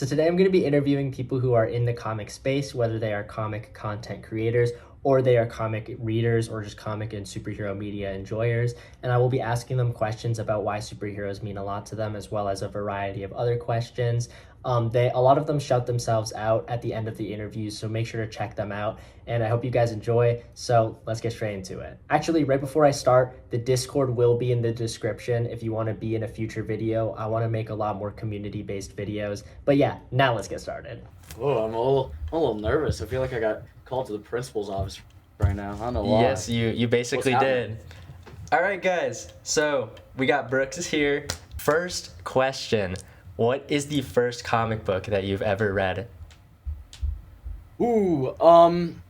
So today I'm going to be interviewing people who are in the comic space, whether they are comic content creators or they are comic readers or just comic and superhero media enjoyers. And I will be asking them questions about why superheroes mean a lot to them, as well as a variety of other questions. A lot of them shout themselves out at the end of the interviews, so make sure to check them out. And I hope you guys enjoy. So let's get straight into it. Actually, right before I start, the Discord will be in the description if you want to be in a future video. I want to make a lot more community-based videos. But yeah, now let's get started. Oh, I'm a little nervous. I feel like I got called to the principal's office right now. I don't know why. Yes, you basically did. All right, guys. So we got Brooks here. First question. What is the first comic book that you've ever read? Ooh, I'm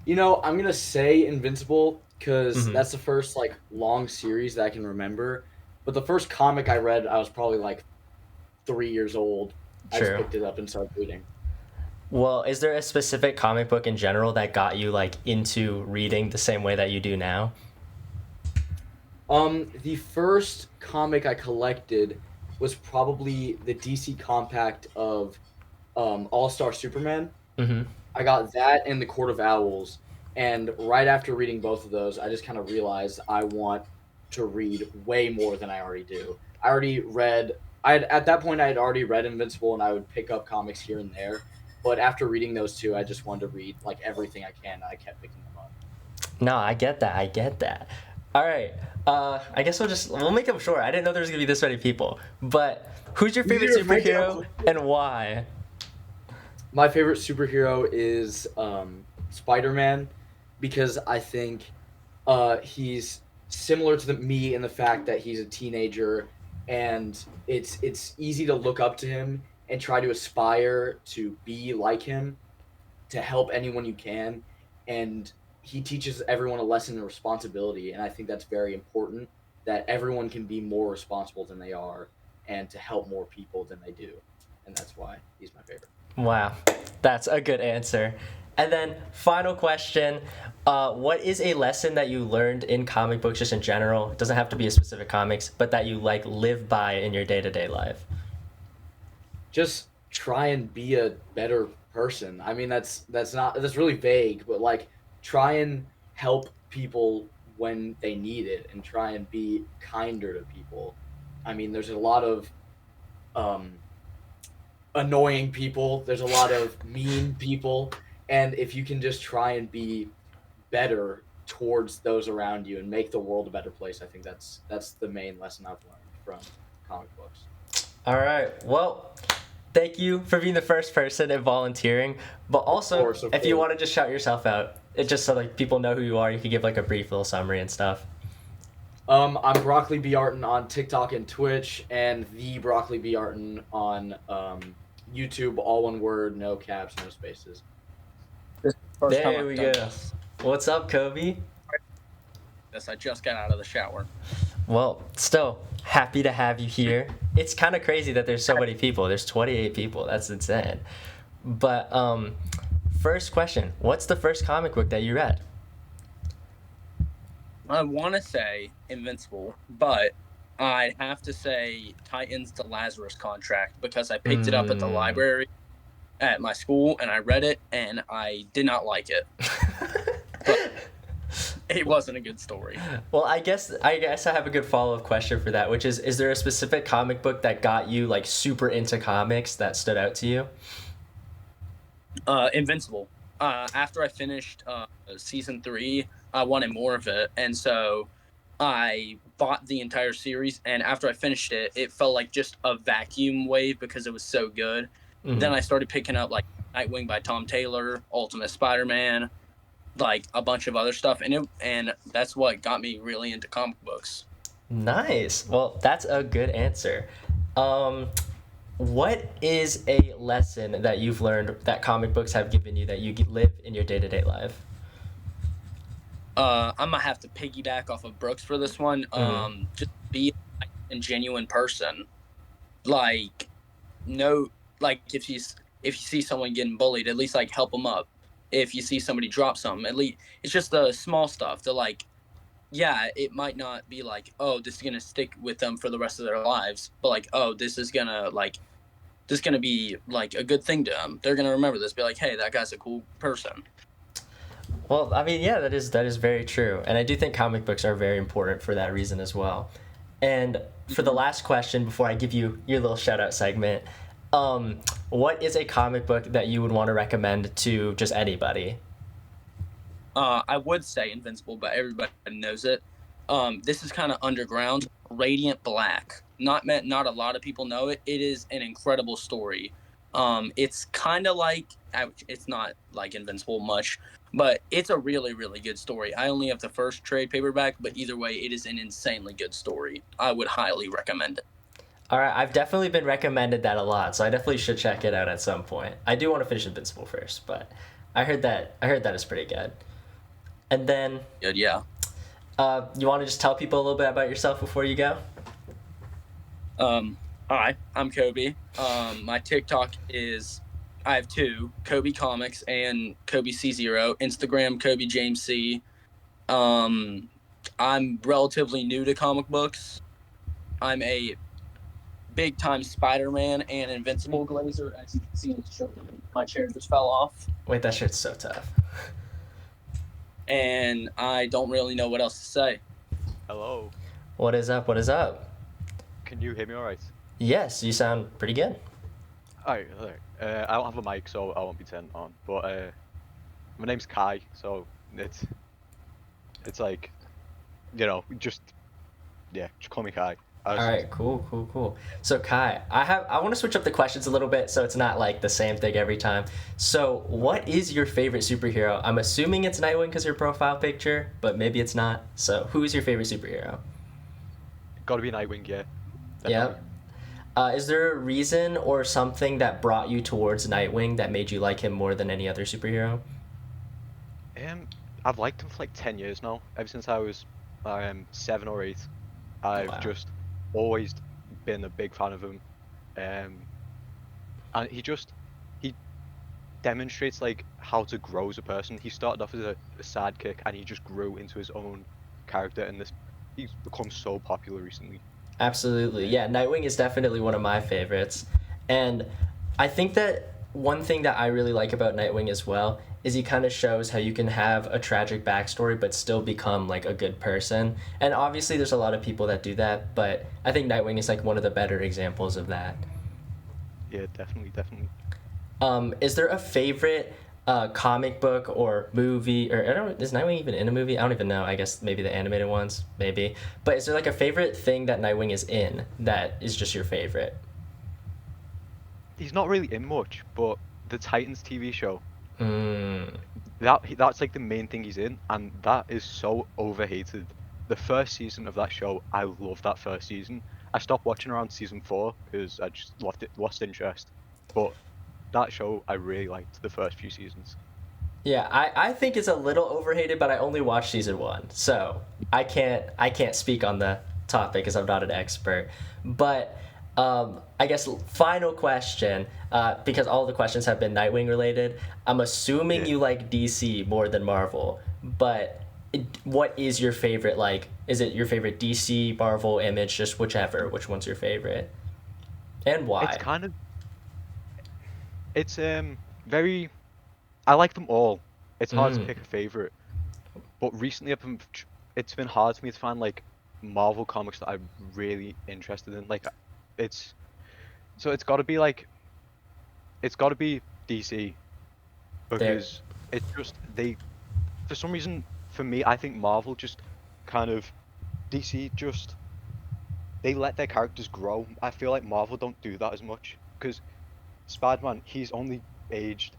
gonna say Invincible because that's the first long series that I can remember. But the first comic I read, I was probably 3 years old. True. I just picked it up and started reading. Well, is there a specific comic book in general that got you into reading the same way that you do now? The first comic I collected was probably the DC Compact of All-Star Superman. Mm-hmm. I got that and the Court of Owls, and right after reading both of those, I just kind of realized I want to read way more than I already do. At that point I had already read Invincible, and I would pick up comics here and there, but after reading those two, I just wanted to read everything I can, and I kept picking them up. No, I get that. All right. I guess we'll make them short. I didn't know there was gonna be this many people. But who's your favorite superhero and why? My favorite superhero is Spider-Man, because I think he's similar to me in the fact that he's a teenager, and it's easy to look up to him and try to aspire to be like him, to help anyone you can, and he teaches everyone a lesson of responsibility, and I think that's very important, that everyone can be more responsible than they are and to help more people than they do, and that's why he's my favorite. Wow, that's a good answer. And then final question, what is a lesson that you learned in comic books just in general? It doesn't have to be a specific comics, but that you live by in your day-to-day life? Just try and be a better person. I mean, that's really vague, but try and help people when they need it, and try and be kinder to people. I mean, there's a lot of annoying people, there's a lot of mean people, and if you can just try and be better towards those around you and make the world a better place, I think that's the main lesson I've learned from comic books. All right. Well, thank you for being the first person and volunteering. But also, Of course. If you want to just shout yourself out, it just so people know who you are, you could give a brief little summary and stuff. I'm Broccolibeartin on TikTok and Twitch, and the Broccolibeartin on YouTube, all one word, no caps, no spaces. There we go. What's up, Kobe? Yes, I just got out of the shower. Well, still happy to have you here. It's kind of crazy that there's so many people. There's 28 people. That's insane. But first question, what's the first comic book that you read? I want to say Invincible, but I'd have to say Titans The Lazarus Contract, because I picked it up at the library at my school, and I read it, and I did not like it. But it wasn't a good story. Well, I guess I have a good follow-up question for that, which is there a specific comic book that got you super into comics that stood out to you? Invincible. After I finished season 3, I wanted more of it, and so I bought the entire series, and after I finished it, it felt like just a vacuum wave because it was so good. Mm-hmm. Then I started picking up Nightwing by Tom Taylor, Ultimate Spider-Man, a bunch of other stuff, and that's what got me really into comic books. Nice. Well, that's a good answer. What is a lesson that you've learned that comic books have given you that you live in your day-to-day life? I'm gonna have to piggyback off of Brooks for this one. Just be a genuine person. If you see someone getting bullied, at least help them up. If you see somebody drop something, at least it's just the small stuff. It might not be this is gonna stick with them for the rest of their lives, but this is gonna this is going to be like a good thing to them. They're going to remember this, be like, hey, that guy's a cool person. Well, I mean, yeah, that is very true. And I do think comic books are very important for that reason as well. And for the last question, before I give you your little shout out segment, what is a comic book that you would want to recommend to just anybody? I would say Invincible, but everybody knows it. This is kind of underground. Radiant Black. Not a lot of people know it. It is an incredible story. It's kind of like, it's not like Invincible much, but it's a really, really good story. I only have the first trade paperback, but either way, it is an insanely good story. I would highly recommend it. All right, I've definitely been recommended that a lot, so I definitely should check it out at some point. I do want to finish Invincible first, but I heard that is pretty good. And then, Good, yeah. You want to just tell people a little bit about yourself before you go? Hi, I'm Kobe. My TikTok is, I have two, Kobe Comics and Kobysee 0. Instagram, Kobe James C. I'm relatively new to comic books. I'm a big-time Spider-Man and Invincible glazer. As you can see in the shirt, my chair just fell off. Wait, that shirt's so tough. And I don't really know what else to say. Hello. What is up? What is up? Can you hear me all right? Yes, you sound pretty good. Alright. I don't have a mic, so I won't be turned on. But my name's Kai, so it's like, just call me Kai. All right, cool. So Kai, I want to switch up the questions a little bit so it's not like the same thing every time. So what is your favorite superhero? I'm assuming it's Nightwing because your profile picture, but maybe it's not. So who is your favorite superhero? Gotta be Nightwing, yeah. Yeah. Is there a reason or something that brought you towards Nightwing that made you like him more than any other superhero? I've liked him for like 10 years now. Ever since I was 7 or 8, I've just always been a big fan of him. And he demonstrates like how to grow as a person. He started off as a sidekick and he just grew into his own character, and he's become so popular recently. Absolutely. Yeah, Nightwing is definitely one of my favorites. And I think that one thing that I really like about Nightwing as well is he kind of shows how you can have a tragic backstory but still become like a good person. And obviously there's a lot of people that do that, but I think Nightwing is like one of the better examples of that. Yeah, definitely. Is there a favorite comic book or movie, or is Nightwing even in a movie? I don't even know. I guess maybe the animated ones, maybe. But is there like a favorite thing that Nightwing is in that is just your favorite? He's not really in much, but the Titans TV show. Mm. That's like the main thing he's in, and that is so overhated. The first season of that show, I loved that first season. I stopped watching around season 4 because I just lost interest. But that show, I really liked the first few seasons. Yeah, I think it's a little overhated, but I only watched season 1, so I can't speak on the topic because I'm not an expert. But I guess final question, because all the questions have been Nightwing related. I'm assuming you like DC more than Marvel, but what is your favorite? Like, is it your favorite DC, Marvel, Image, just whichever? Which one's your favorite, and why? It's very. I like them all. It's hard to pick a favorite, but recently it's been hard for me to find like Marvel comics that I'm really interested in. Like, it's got to be DC, because it's just for some reason, for me, I think Marvel just kind of, DC just, they let their characters grow. I feel like Marvel don't do that as much, because Spider-Man, he's only aged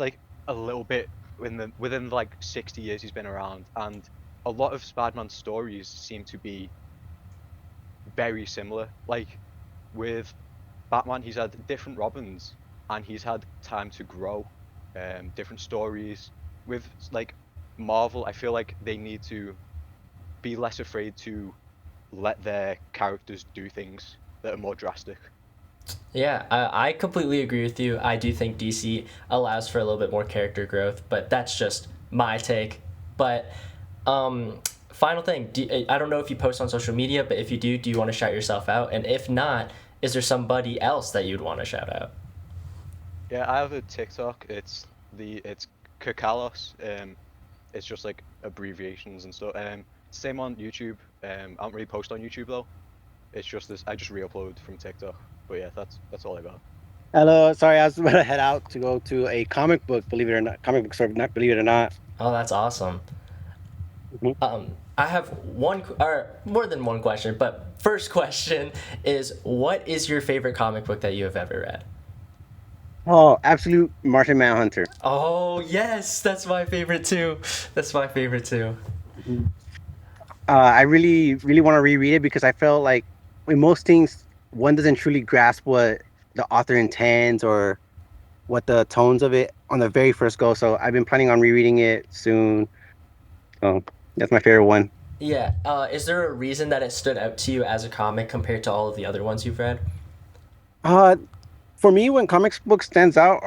like a little bit within like 60 years he's been around, and a lot of Spider-Man's stories seem to be very similar. Like with Batman, he's had different Robins and he's had time to grow, different stories. With like Marvel, I feel like they need to be less afraid to let their characters do things that are more drastic. Yeah, I completely agree with you. I do think DC allows for a little bit more character growth, but that's just my take. But final thing, I don't know if you post on social media, but if you do you want to shout yourself out? And if not, is there somebody else that you'd want to shout out? Yeah, I have a TikTok. It's KCalos. It's just like abbreviations and stuff. Same on YouTube. I don't really post on YouTube though. It's just this. I just re-upload from TikTok. But yeah, that's all I got. Hello, sorry, I was about to head out to go to a comic book, believe it or not, comic book store, not believe it or not. Oh, that's awesome. Mhm. I have or more than one question, but first question is, what is your favorite comic book that you have ever read? Oh, absolute Martian Manhunter. Oh, yes, that's my favorite too. That's my favorite too. I really, really want to reread it because I felt like with most things, one doesn't truly grasp what the author intends or what the tones of it on the very first go. So I've been planning on rereading it soon. So that's my favorite one. Yeah. Is there a reason that it stood out to you as a comic compared to all of the other ones you've read? For me, when comics book stands out,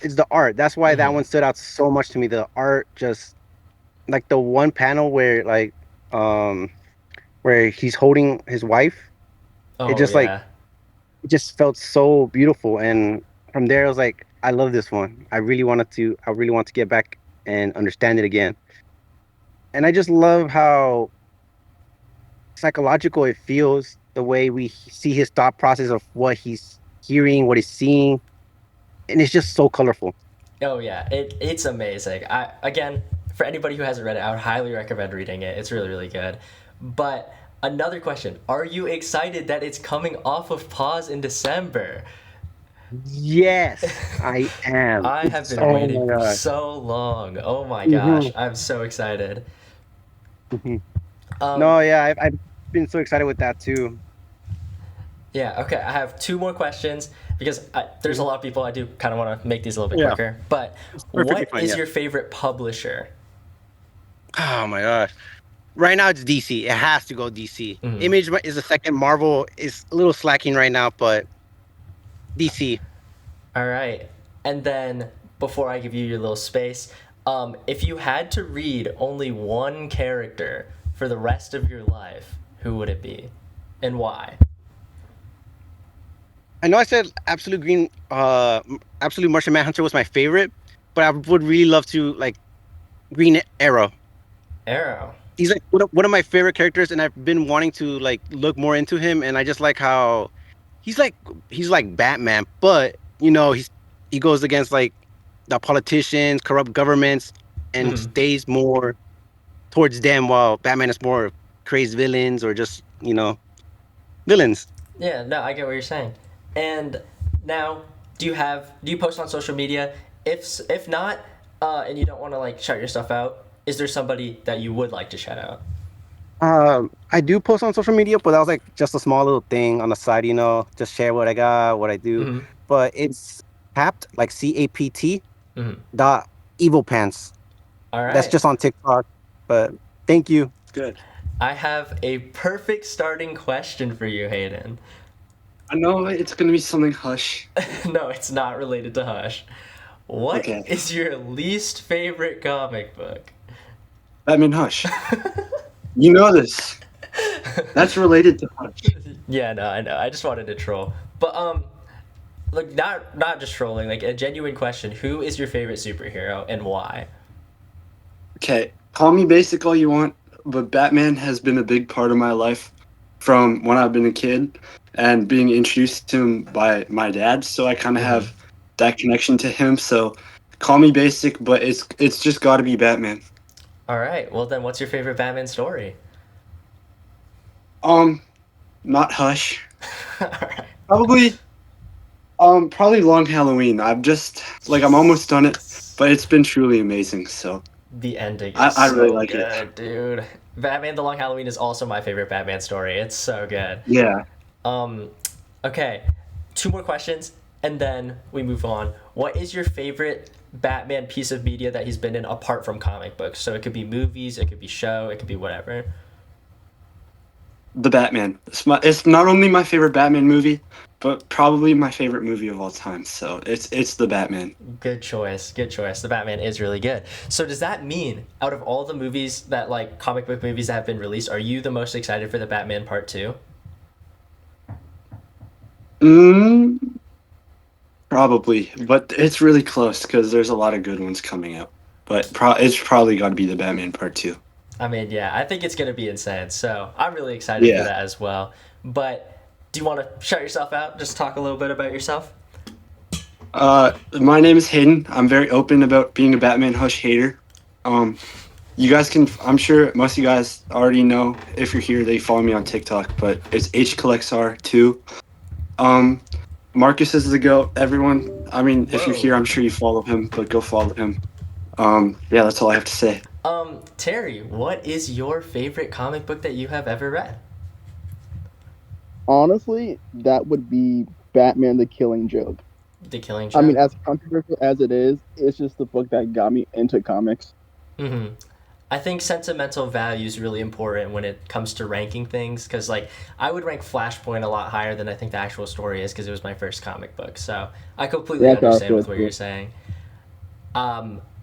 it's the art. That's why that Mhm. one stood out so much to me. The art, just like the one panel where he's holding his wife. It Oh, just like yeah. it just felt so beautiful, and from there I was like, I love this one. I really want to get back and understand it again. And I just love how psychological it feels, the way we see his thought process of what he's hearing, what he's seeing, and it's just so colorful. Oh, yeah. It's amazing. Again, for anybody who hasn't read it, I would highly recommend reading it. It's really, really good. But another question: are you excited that it's coming off of pause in December? Yes, I am. I have been Oh waiting my for god. so long. Oh my Hmm. gosh, I'm so excited. Hmm. Um, No, yeah, I've been so excited with that too. yeah, okay, I have two more questions because there's a Mhm. lot of people. I do kind of want to make these a little bit Yeah, quicker. But it's perfectly what fine. is Yeah. your favorite publisher? Oh my gosh. Right now it's DC. It has to go DC. Mhm. Image is the second. Marvel is a little slacking right now, but DC. All right. And then before I give you your little space, if you had to read only one character for the rest of your life, who would it be, and why? I know I said Absolute Martian Manhunter was my favorite, but I would really love to like Green Arrow. Arrow. He's like one of my favorite characters, and I've been wanting to like look more into him, and I just like how he's like he's like Batman, but he goes against like the politicians, corrupt governments, and Mhm. stays more towards them, while Batman is more crazed villains or just villains. Yeah, no, I get what you're saying. And now, do you post on social media? If not, and you don't want to like shout your stuff out, is there somebody that you would like to shout out? I do post on social media, but that was like just a small little thing on the side, just share what I got, what I do. Mm-hmm. But it's capped like CAPT Mm-hmm. dot EvilPants. All That's right. just on TikTok. But thank you. Good. I have a perfect starting question for you, Hayden. I know it's gonna be something hush. No, it's not related to Hush. What Okay. is your least favorite comic book? Batman Hush. You know this. That's related to Hush. Yeah, no, I know. I just wanted to troll. But look, not just trolling, like a genuine question. Who is your favorite superhero and why? Okay, call me basic all you want, but Batman has been a big part of my life from when I've been a kid and being introduced to him by my dad. So I kind of have that connection to him. So call me basic, but it's just got to be Batman. All right. Well, then what's your favorite Batman story? Not Hush. All right. Probably Long Halloween. I'm almost done it, but it's been truly amazing. So The ending I is so really like good, it. dude. Batman: The Long Halloween is also my favorite Batman story. It's so good. Yeah. Okay, two more questions, and then we move on. What is your favorite Batman piece of media that he's been in apart from comic books? So it could be movies, it could be show, it could be whatever. The Batman. It's not only my favorite Batman movie, but probably my favorite movie of all time. So it's the Batman. Good choice. Good choice. The Batman is really good. So does that mean out of all the movies that like comic book movies that have been released, are you the most excited for the Batman Part 2? Mm, probably, but it's really close because there's a lot of good ones coming out. But it's probably got to be the Batman Part 2. I mean, yeah, I think it's going to be insane. So I'm really excited for Yeah. that as well. But do you want to shout yourself out? Just talk a little bit about yourself? My name is Hayden. I'm very open about being a Batman Hush hater. You guys can, I'm sure most of you guys already know, if you're here, they follow me on TikTok, but it's HCollectsR2. Marcus is the GOAT. Everyone, I mean, if you're Whoa. here, I'm sure you follow him, but go follow him. Yeah, that's all I have to say. Terry, what is your favorite comic book that you have ever read? Honestly, that would be Batman: The Killing Joke. The Killing Joke? I mean, as controversial as it is, it's just the book that got me into comics. Mm-hmm. I think sentimental value is really important when it comes to ranking things, because like I would rank Flashpoint a lot higher than I think the actual story is, because it was my first comic book. So I completely That's understand also with what true. you're saying.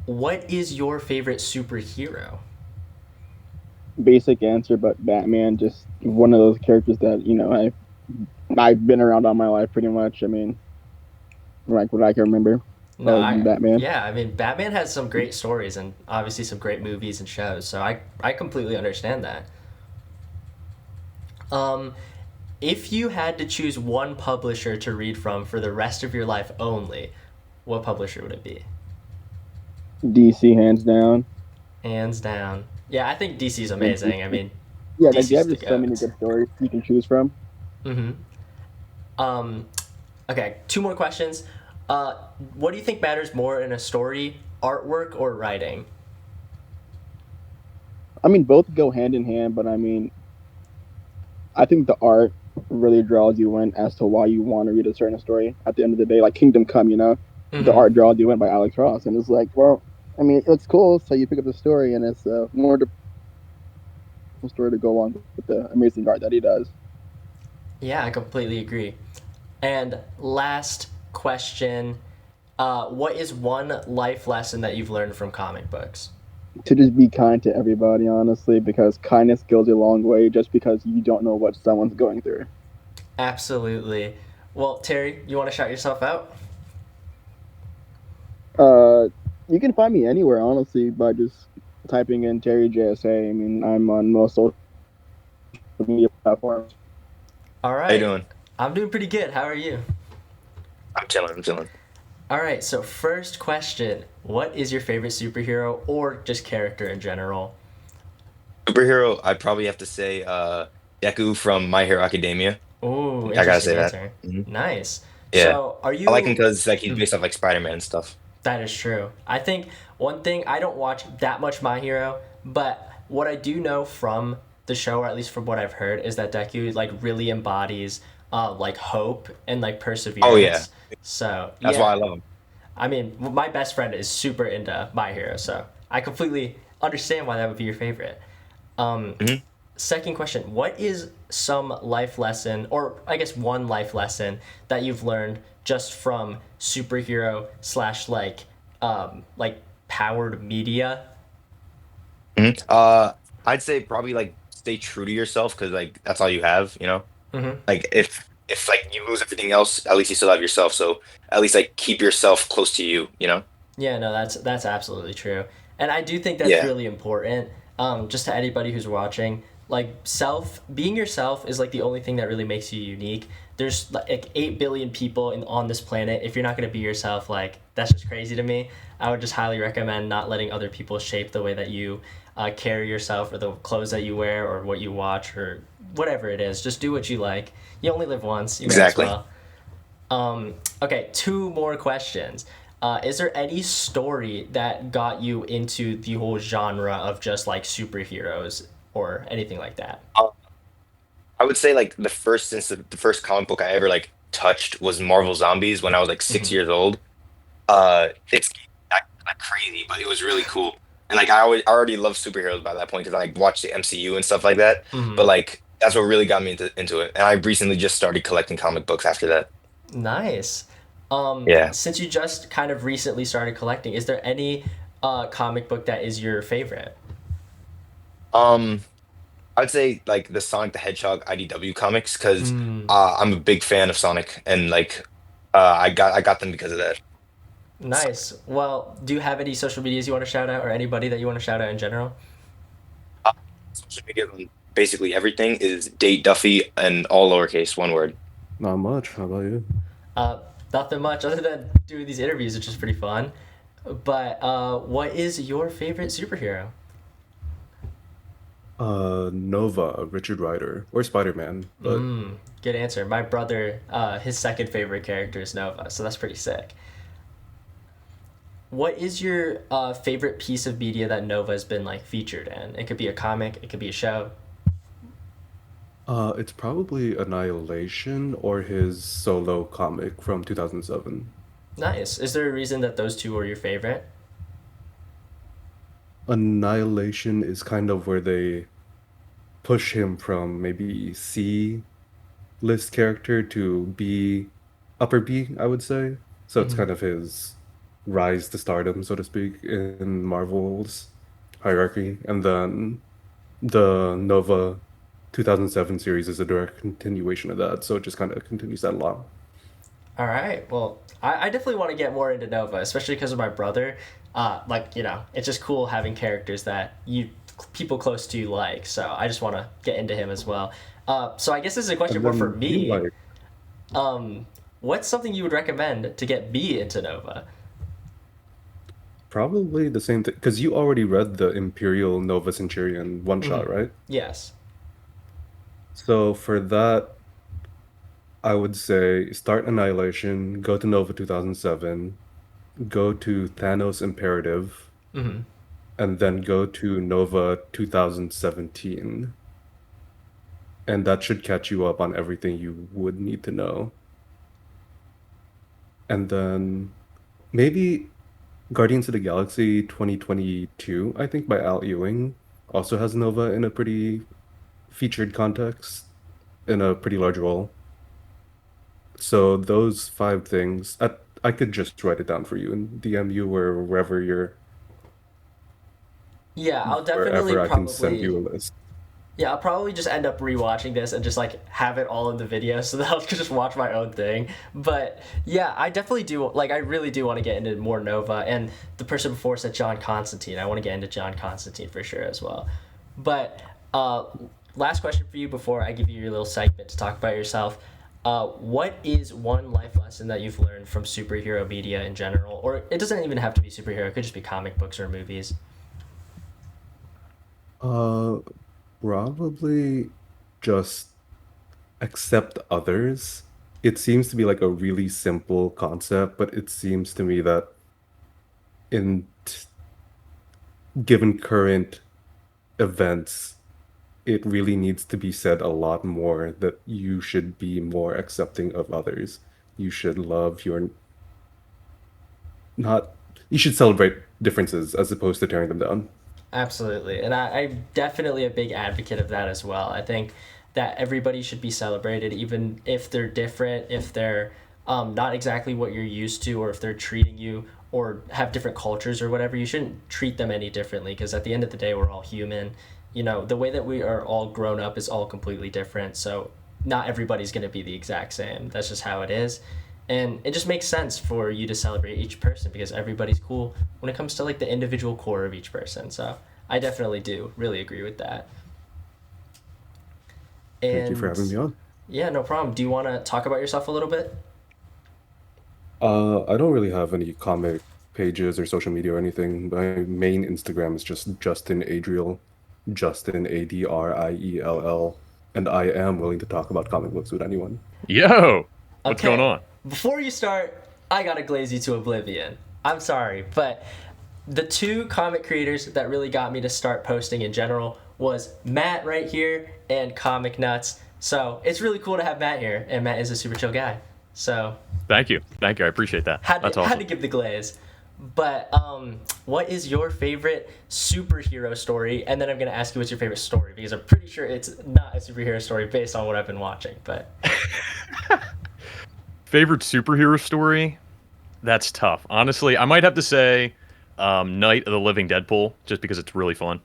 What is your favorite superhero? Basic answer, but Batman, just one of those characters that I've been around all my life pretty much. I mean, like what I can remember. No, Batman. yeah, I mean, Batman has some great stories and obviously some great movies and shows, so I completely understand that. If you had to choose one publisher to read from for the rest of your life only, what publisher would it be? DC, hands down. Hands down. Yeah, I think DC's amazing. I mean, Yeah, DC's they have the just so many goat. good stories you can choose from. Mm-hmm. Okay, 2 more questions. What do you think matters more in a story, artwork or writing? I mean, both go hand in hand, but I mean, I think the art really draws you in as to why you want to read a certain story. At the end of the day, like Kingdom Come, the Mm-hmm. art draws you in by Alex Ross, and it's like, well, I mean, it's cool. So you pick up the story, and it's more story to go on with the amazing art that he does. Yeah, I completely agree. And last question, what is one life lesson that you've learned from comic books? To just be kind to everybody, honestly, because kindness goes a long way. Just because you don't know what someone's going through. Absolutely. Well, Terry, you want to shout yourself out? You can find me anywhere, honestly, by just typing in Terry JSA. I mean, I'm on most social media platforms. All right. How you doing? I'm doing pretty good. How are you? I'm chilling. All right, so first question, what is your favorite superhero or just character in general? Superhero, I'd probably have to say Deku from My Hero Academia. Ooh, I gotta interesting say that. answer. Mhm. Nice. Yeah. So, are I like him you... because like he's based off like Spider-Man and stuff. That is true. I think one thing, I don't watch that much My Hero, but what I do know from the show, or at least from what I've heard, is that Deku like really embodies like hope and like perseverance. Oh yeah, So that's yeah, why I love him. I mean, my best friend is super into My Hero, so I completely understand why that would be your favorite. Mhm. Second question, what is some life lesson, or I guess one life lesson that you've learned just from superhero slash like powered media? Mhm. I'd say probably like stay true to yourself because like that's all you have, you know. Mm-hmm. Like if like you lose everything else, at least you still have yourself. So at least like keep yourself close to you, you know. Yeah, no, that's absolutely true, and I do think that's Yeah. really important. Just to anybody who's watching, like being yourself is like the only thing that really makes you unique. There's like 8 billion people on this planet. If you're not gonna be yourself, like that's just crazy to me. I would just highly recommend not letting other people shape the way that you carry yourself or the clothes that you wear or what you watch or whatever it is. Just do what you like. You only live once. You may as Exactly. well. Okay, 2 more questions. Is there any story that got you into the whole genre of just like superheroes or anything like that? I would say like the first comic book I ever like touched was Marvel Zombies when I was like 6 years old. It's like crazy, but it was really cool. And like I already loved superheroes by that point because I like watched the MCU and stuff like that. But like that's what really got me into it. And I recently just started collecting comic books after that. Nice. Yeah. Since you just kind of recently started collecting, is there any comic book that is your favorite? Um, I'd say like the Sonic the Hedgehog IDW comics because Mm, I'm a big fan of Sonic and like I got them because of that. nice. Well, do you have any social medias you want to shout out, or anybody that you want to shout out in general? Uh, Social media on basically everything is DateDuffy and all lowercase, one word. Not much. How about you? Uh, Nothing much other than doing these interviews, which is pretty fun. But what is your favorite superhero? Nova, Richard Rider, or Spider-Man. But Good answer. My brother, his second favorite character is Nova, so that's pretty sick. What is your favorite piece of media that Nova has been like featured in? It could be a comic, it could be a show. it's probably Annihilation or his solo comic from 2007. Nice. Is there a reason that those two are your favorite? Annihilation is kind of where they push him from maybe C list character to B, upper B, I would say. So it's kind of his rise to stardom, so to speak, in Marvel's hierarchy. And then the Nova 2007 series is a direct continuation of that, so it just kind of continues that along. All right. Well, I definitely want to get more into Nova, especially because of my brother. It's just cool having characters that people close to you like. So I just want to get into him as well. So I guess this is a question And more for then me. you like What's something you would recommend to get me into Nova? probably the same thing, because you already read the Imperial Nova Centurion one shot, right? Yes. So for that, I would say start Annihilation, go to Nova 2007, go to Thanos Imperative, and then go to Nova 2017. And that should catch you up on everything you would need to know. And then maybe Guardians of the Galaxy 2022, I think by Al Ewing, also has Nova in a pretty featured context, in a pretty large role. So those 5 things, I could just write it down for you and DM you or Yeah, I'll definitely wherever I can send probably. you a list. Yeah, I'll probably just end up rewatching this and just like have it all in the video so that I'll just watch my own thing. But yeah, I definitely do I really do want to get into more Nova, and the person before said John Constantine. I want to get into John Constantine for sure as well. But last question for you before I give you your little segment to talk about yourself. What is one life lesson that you've learned from superhero media in general? Or it doesn't even have to be superhero, it could just be comic books or movies. Uh, Probably just accept others. It seems to be like a really simple concept, but it seems to me that in given current events, it really needs to be said a lot more that you should be more accepting of others. You should love your not you should celebrate differences as opposed to tearing them down. Absolutely. And I'm definitely a big advocate of that as well. I think that everybody should be celebrated, even if they're different, if they're not exactly what you're used to, or if they're treating you or have different cultures or whatever. You shouldn't treat them any differently, because at the end of the day, we're all human. You know, the way that we are all grown up is all completely different. So not everybody's going to be the exact same. That's just how it is. And it just makes sense for you to celebrate each person, because everybody's cool when it comes to like the individual core of each person. So I definitely do really agree with that. Thank you for having me on. Yeah, no problem. Do you want to talk about yourself a little bit? I don't really have any comic pages or social media or anything. My main Instagram is just Justin Adriell, Justin Adriell, and I am willing to talk about comic books with anyone. Yo, what's Okay. going on? Before you start, I gotta glaze you to oblivion. I'm sorry, but the two comic creators that really got me to start posting in general was Matt right here and Comic Nuts. So it's really cool to have Matt here, and Matt is a super chill guy. So Thank you. I appreciate that. had That's to, awesome. had to give the glaze. But what is your favorite superhero story? And then I'm gonna ask you what's your favorite story, because I'm pretty sure it's not a superhero story based on what I've been watching. But Favorite superhero story? That's tough. Honestly, I might have to say Night of the Living Deadpool, just because it's really fun.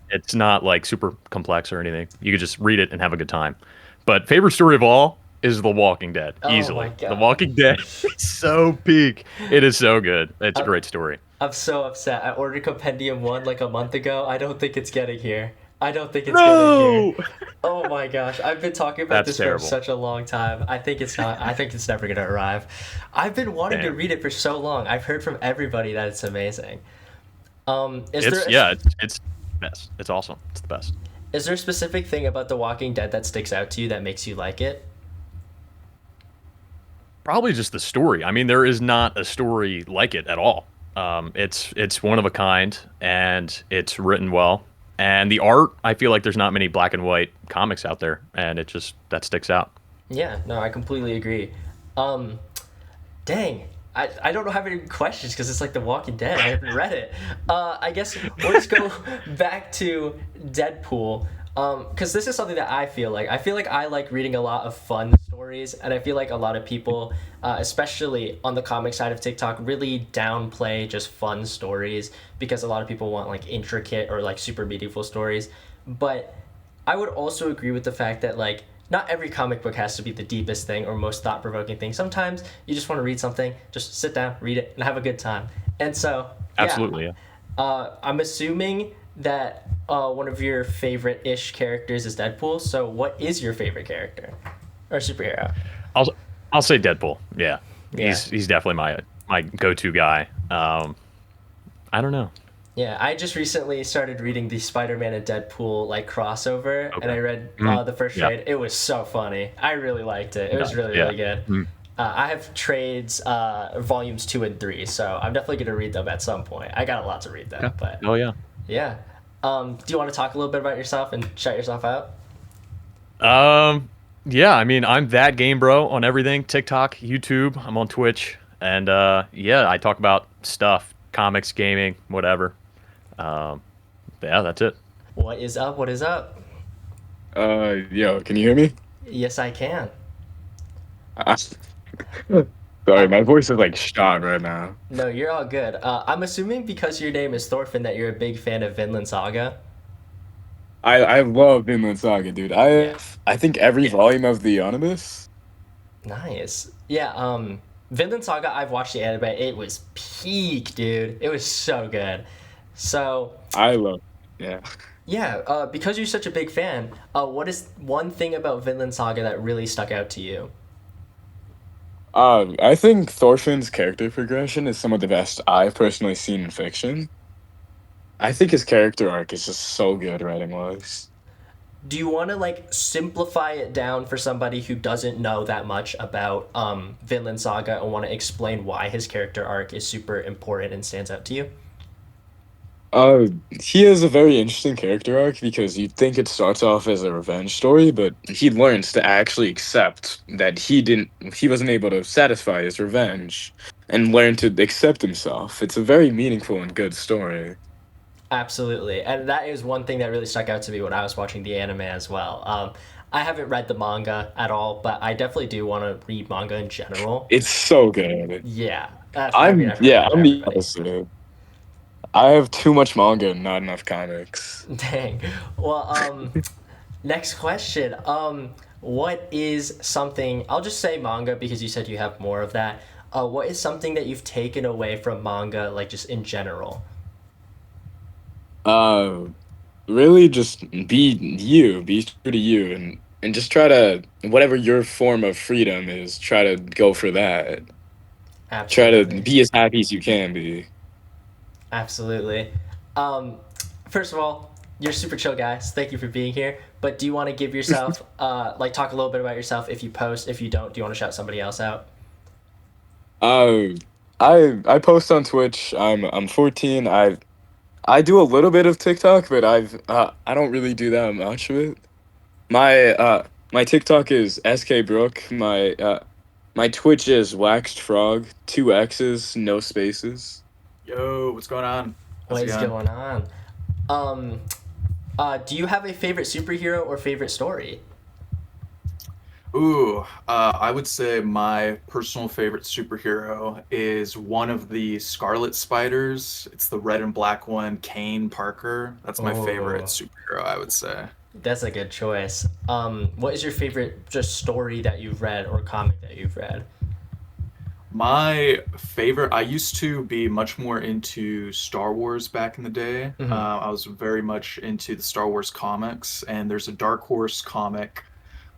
It's not like super complex or anything. You could just read it and have a good time. But favorite story of all is The Walking Dead, easily. My God. The Walking Dead is so peak. It is so good. It's a great story. I'm so upset. I ordered Compendium 1 like a month ago. I don't think it's getting here. Getting here. Oh my gosh. I've been talking about this for such a long time. I think it's not. I think it's never going to arrive. I've been wanting to read it for so long. I've heard from everybody that it's amazing. It's best. It's awesome. It's the best. Is there a specific thing about The Walking Dead that sticks out to you that makes you like it? Probably just the story. I mean, there is not a story like it at all. It's one of a kind, and it's written well. And the art, I feel like there's not many black and white comics out there, and that sticks out. Yeah, no, I completely agree. Dang, I don't have any questions because it's like The Walking Dead. I haven't read it. I guess we'll just go back to Deadpool. Because this is something that I feel like I like reading a lot of fun stories, and I feel like a lot of people, especially on the comic side of TikTok, really downplay just fun stories because a lot of people want like intricate or like super meaningful stories. But I would also agree with the fact that like not every comic book has to be the deepest thing or most thought-provoking thing. Sometimes you just want to read something, just sit down, read it, and have a good time. And so Absolutely, yeah. I'm assuming that one of your favorite-ish characters is Deadpool. So what is your favorite character or superhero? I'll say Deadpool. Yeah. He's definitely my go-to guy. I don't know. Yeah, I just recently started reading the Spider-Man and Deadpool like crossover, and I read the first trade. It was so funny. I really liked it. It was really good. I have trades volumes 2 and 3, so I'm definitely gonna read them at some point. I got a lot to read them, but yeah. Do you want to talk a little bit about yourself and shout yourself out? Yeah, I mean, I'm that game bro on everything. TikTok, YouTube, I'm on Twitch, and I talk about stuff, comics, gaming, whatever. Yeah, that's it. What is up? Yo, can you hear me? Yes, I can. Sorry, my voice is like shot right now. No, you're all good. I'm assuming because your name is Thorfinn that you're a big fan of Vinland Saga. I love Vinland Saga, dude. I think every volume of the Omnibus. Nice. Yeah, Vinland Saga, I've watched the anime. It was peak, dude. It was so good. So I love it. Yeah, because you're such a big fan, what is one thing about Vinland Saga that really stuck out to you? I think Thorfinn's character progression is some of the best I've personally seen in fiction. I think his character arc is just so good writing-wise. Do you want to like simplify it down for somebody who doesn't know that much about Vinland Saga and want to explain why his character arc is super important and stands out to you? He has a very interesting character arc because you'd think it starts off as a revenge story, but he learns to actually accept that he wasn't able to satisfy his revenge and learn to accept himself. It's a very meaningful and good story. Absolutely. And that is one thing that really stuck out to me when I was watching the anime as well. I haven't read the manga at all, but I definitely do want to read manga in general. It's so good. Yeah. I'm the opposite. I have too much manga and not enough comics. Dang. Well, next question. What is something, I'll just say manga because you said you have more of that. What is something that you've taken away from manga, like just in general? Really just be you, be true to you, and just try to, whatever your form of freedom is, try to go for that. Absolutely. Try to be as happy as you can be. Absolutely. First of all, you're super chill guys. Thank you for being here. But do you want to give yourself, like talk a little bit about yourself if you post? If you don't, do you want to shout somebody else out? I post on Twitch. I'm 14. I do a little bit of TikTok, but I don't really do that much of it. My TikTok is skbrook. My Twitch is Waxxedfrog, 2 X's, no spaces. Yo, what's going on? What is going on? Do you have a favorite superhero or favorite story? Ooh, I would say my personal favorite superhero is one of the Scarlet Spiders. It's the red and black one, Kane Parker. That's my favorite Oh, superhero, I would say. that's a good choice. What is your favorite just story that you've read or comic that you've read? My favorite, I used to be much more into Star Wars back in the day. Hmm. I was very much into the Star Wars comics, and there's a Dark Horse comic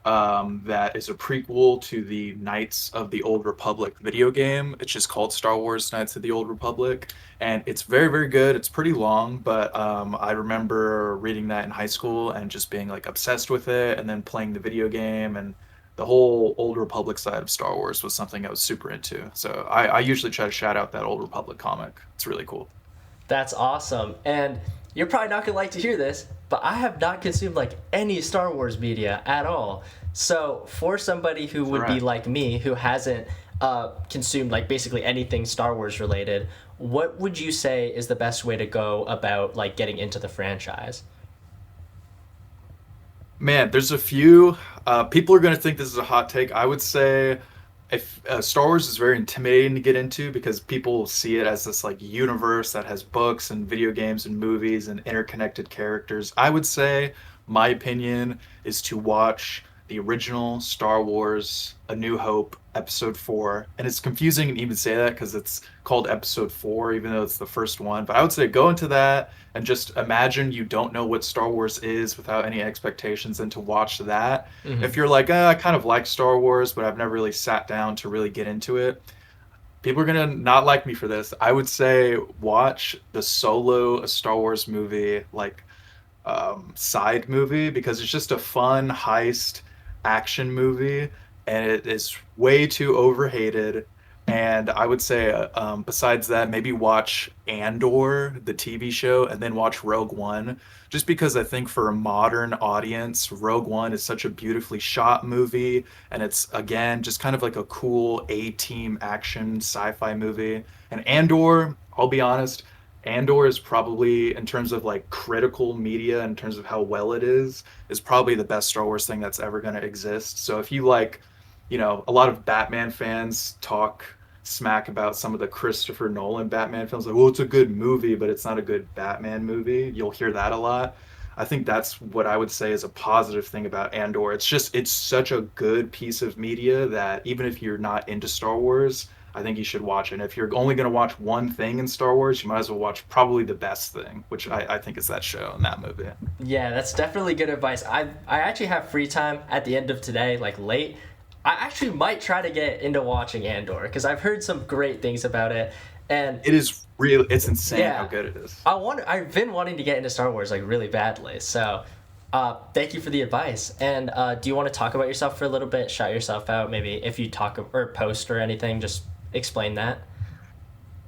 that is a prequel to the Knights of the Old Republic video game. It's just called Star Wars Knights of the Old Republic, and it's very, very good. It's pretty long, but I remember reading that in high school and just being like obsessed with it, and then playing the video game and the whole Old Republic side of Star Wars was something I was super into. So I usually try to shout out that Old Republic comic. It's really cool. That's awesome. And you're probably not gonna like to hear this, but I have not consumed like any Star Wars media at all. So for somebody who would be Right. like me, who hasn't consumed like basically anything Star Wars related, what would you say is the best way to go about like getting into the franchise? Man, there's a few. People are going to think this is a hot take. I would say if Star Wars is very intimidating to get into because people see it as this like universe that has books and video games and movies and interconnected characters. I would say my opinion is to watch the original Star Wars A New Hope episode 4. And it's confusing to even say that because it's called episode 4 even though it's the first one. But I would say go into that and just imagine you don't know what Star Wars is without any expectations and to watch that. Hmm. If you're like, I kind of like Star Wars, but I've never really sat down to really get into it, people are gonna not like me for this. I would say watch the Solo, a Star Wars movie, like side movie because it's just a fun heist action movie and it is way too overhated. And I would say, besides that, maybe watch Andor, the TV show, and then watch Rogue One, just because I think for a modern audience, Rogue One is such a beautifully shot movie, and it's again just kind of like a cool A-team action sci-fi movie. And Andor, I'll be honest, Andor is probably, in terms of like critical media, in terms of how well it is probably the best Star Wars thing that's ever going to exist. So if you like, a lot of Batman fans talk smack about some of the Christopher Nolan Batman films, like, well, it's a good movie, but it's not a good Batman movie. You'll hear that a lot. I think that's what I would say is a positive thing about Andor. It's such a good piece of media that even if you're not into Star Wars, I think you should watch it. And if you're only going to watch one thing in Star Wars, you might as well watch probably the best thing, which I think is that show and that movie. Yeah, that's definitely good advice. I actually have free time at the end of today, like late. I actually might try to get into watching Andor because I've heard some great things about it, and It is real. It's insane how yeah, good it is. I've been wanting to get into Star Wars like really badly. So, thank you for the advice. And do you want to talk about yourself for a little bit? Shout yourself out, maybe if you talk or post or anything. Just explain that.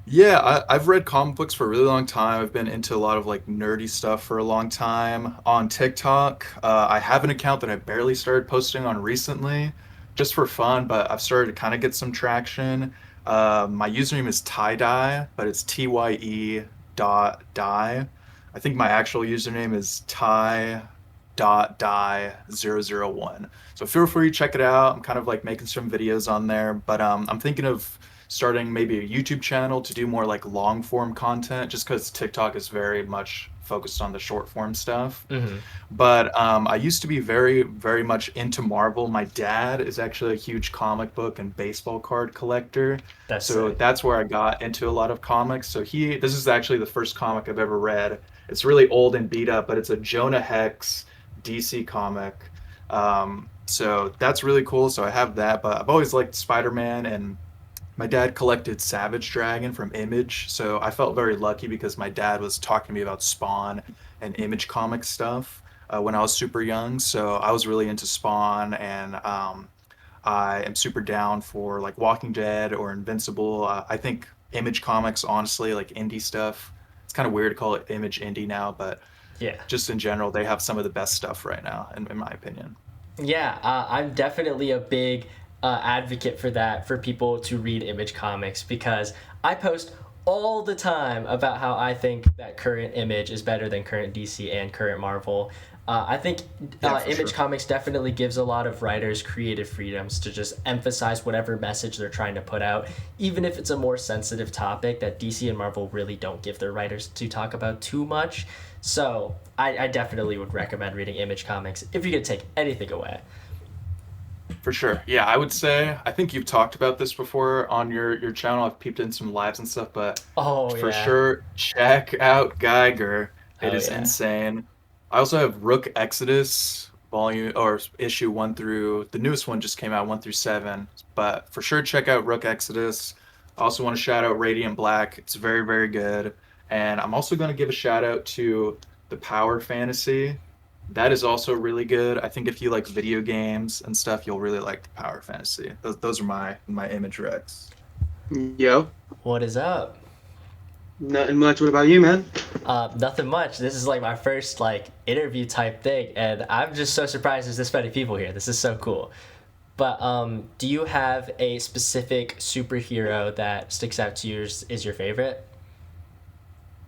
Yeah, I've read comic books for a really long time. I've been into a lot of like nerdy stuff for a long time. On TikTok, I have an account that I barely started posting on recently, just for fun, but I've started to kind of get some traction. My username is tie dye, but it's TYE dot dye. I think my actual username is tie dot die 001. So feel free to check it out. I'm kind of like making some videos on there, but I'm thinking of starting maybe a YouTube channel to do more like long form content, just because TikTok is very much focused on the short form stuff. Hmm. But I used to be very, very much into Marvel. My dad is actually a huge comic book and baseball card collector. That's So sick. that's where I got into a lot of comics. So this is actually the first comic I've ever read. It's really old and beat up, but it's a Jonah Hex DC comic. So that's really cool. So I have that, but I've always liked Spider-Man, and my dad collected Savage Dragon from Image, so I felt very lucky because my dad was talking to me about Spawn and Image comic stuff when I was super young. So I was really into Spawn, and I am super down for like Walking Dead or Invincible. I think Image comics, honestly, like indie stuff. It's kind of weird to call it Image indie now, but Yeah. just in general, they have some of the best stuff right now, in my opinion. Yeah, I'm definitely a big advocate for that, for people to read Image Comics, because I post all the time about how I think that current Image is better than current DC and current Marvel. I think Yeah, for Image sure. Comics definitely gives a lot of writers creative freedoms to just emphasize whatever message they're trying to put out, even if it's a more sensitive topic that DC and Marvel really don't give their writers to talk about too much. So I definitely would recommend reading Image Comics if you could take anything away. For sure. Yeah, I would say, I think you've talked about this before on your channel. I've peeped in some lives and stuff, but for sure, check out Geiger. It is insane. I also have Rook Exodus issue 1 through, the newest one just came out, 1 through 7. But for sure, check out Rook Exodus. I also want to shout out Radiant Black. It's very, very good. And I'm also going to give a shout out to the Power Fantasy. That is also really good. I think if you like video games and stuff, you'll really like the Power Fantasy. Those are my Image Recs. Yo. What is up? Nothing much. What about you, man? Nothing much. This is like my first like interview type thing, and I'm just so surprised there's this many people here. This is so cool. But do you have a specific superhero that sticks out to you is your favorite?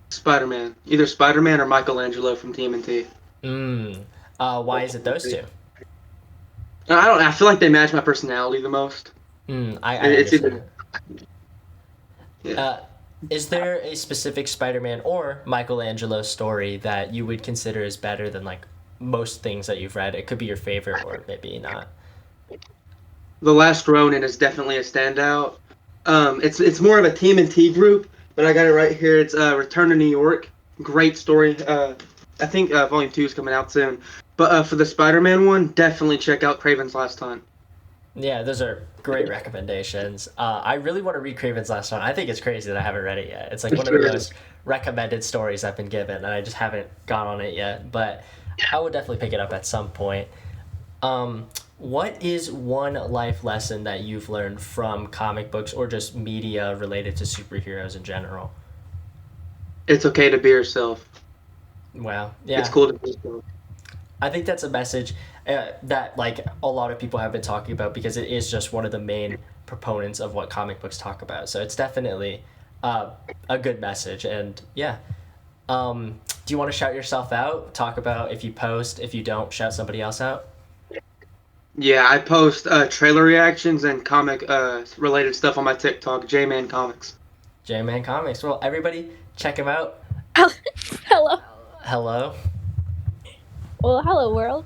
Spider-Man. Either Spider-Man or Michelangelo from TMNT. Why is it those two? I feel like they match my personality the most. It's either. Yeah. Is there a specific Spider-Man or Michelangelo story that you would consider as better than like most things that you've read? It could be your favorite or maybe not. The Last Ronin is definitely a standout. It's more of a TMNT group, but I got it right here. It's Return to New York. Great story. I think Volume 2 is coming out soon. But for the Spider-Man one, definitely check out Kraven's Last Hunt. Yeah, those are great recommendations. I really want to read Kraven's Last Hunt. I think it's crazy that I haven't read it yet. It's like one of the most recommended stories I've been given, and I just haven't gone on it yet. But I would definitely pick it up at some point. What is one life lesson that you've learned from comic books or just media related to superheroes in general? It's okay to be yourself. Wow. Yeah. It's cool to be yourself. I think that's a message that like a lot of people have been talking about because it is just one of the main proponents of what comic books talk about. So it's definitely a good message. And yeah. Do you want to shout yourself out? Talk about if you post, if you don't, shout somebody else out? Yeah, I post trailer reactions and comic related stuff on my TikTok, Jayyman Comics. Jayyman Comics. Well, everybody, check him out. Hello. Hello. Well, hello, world.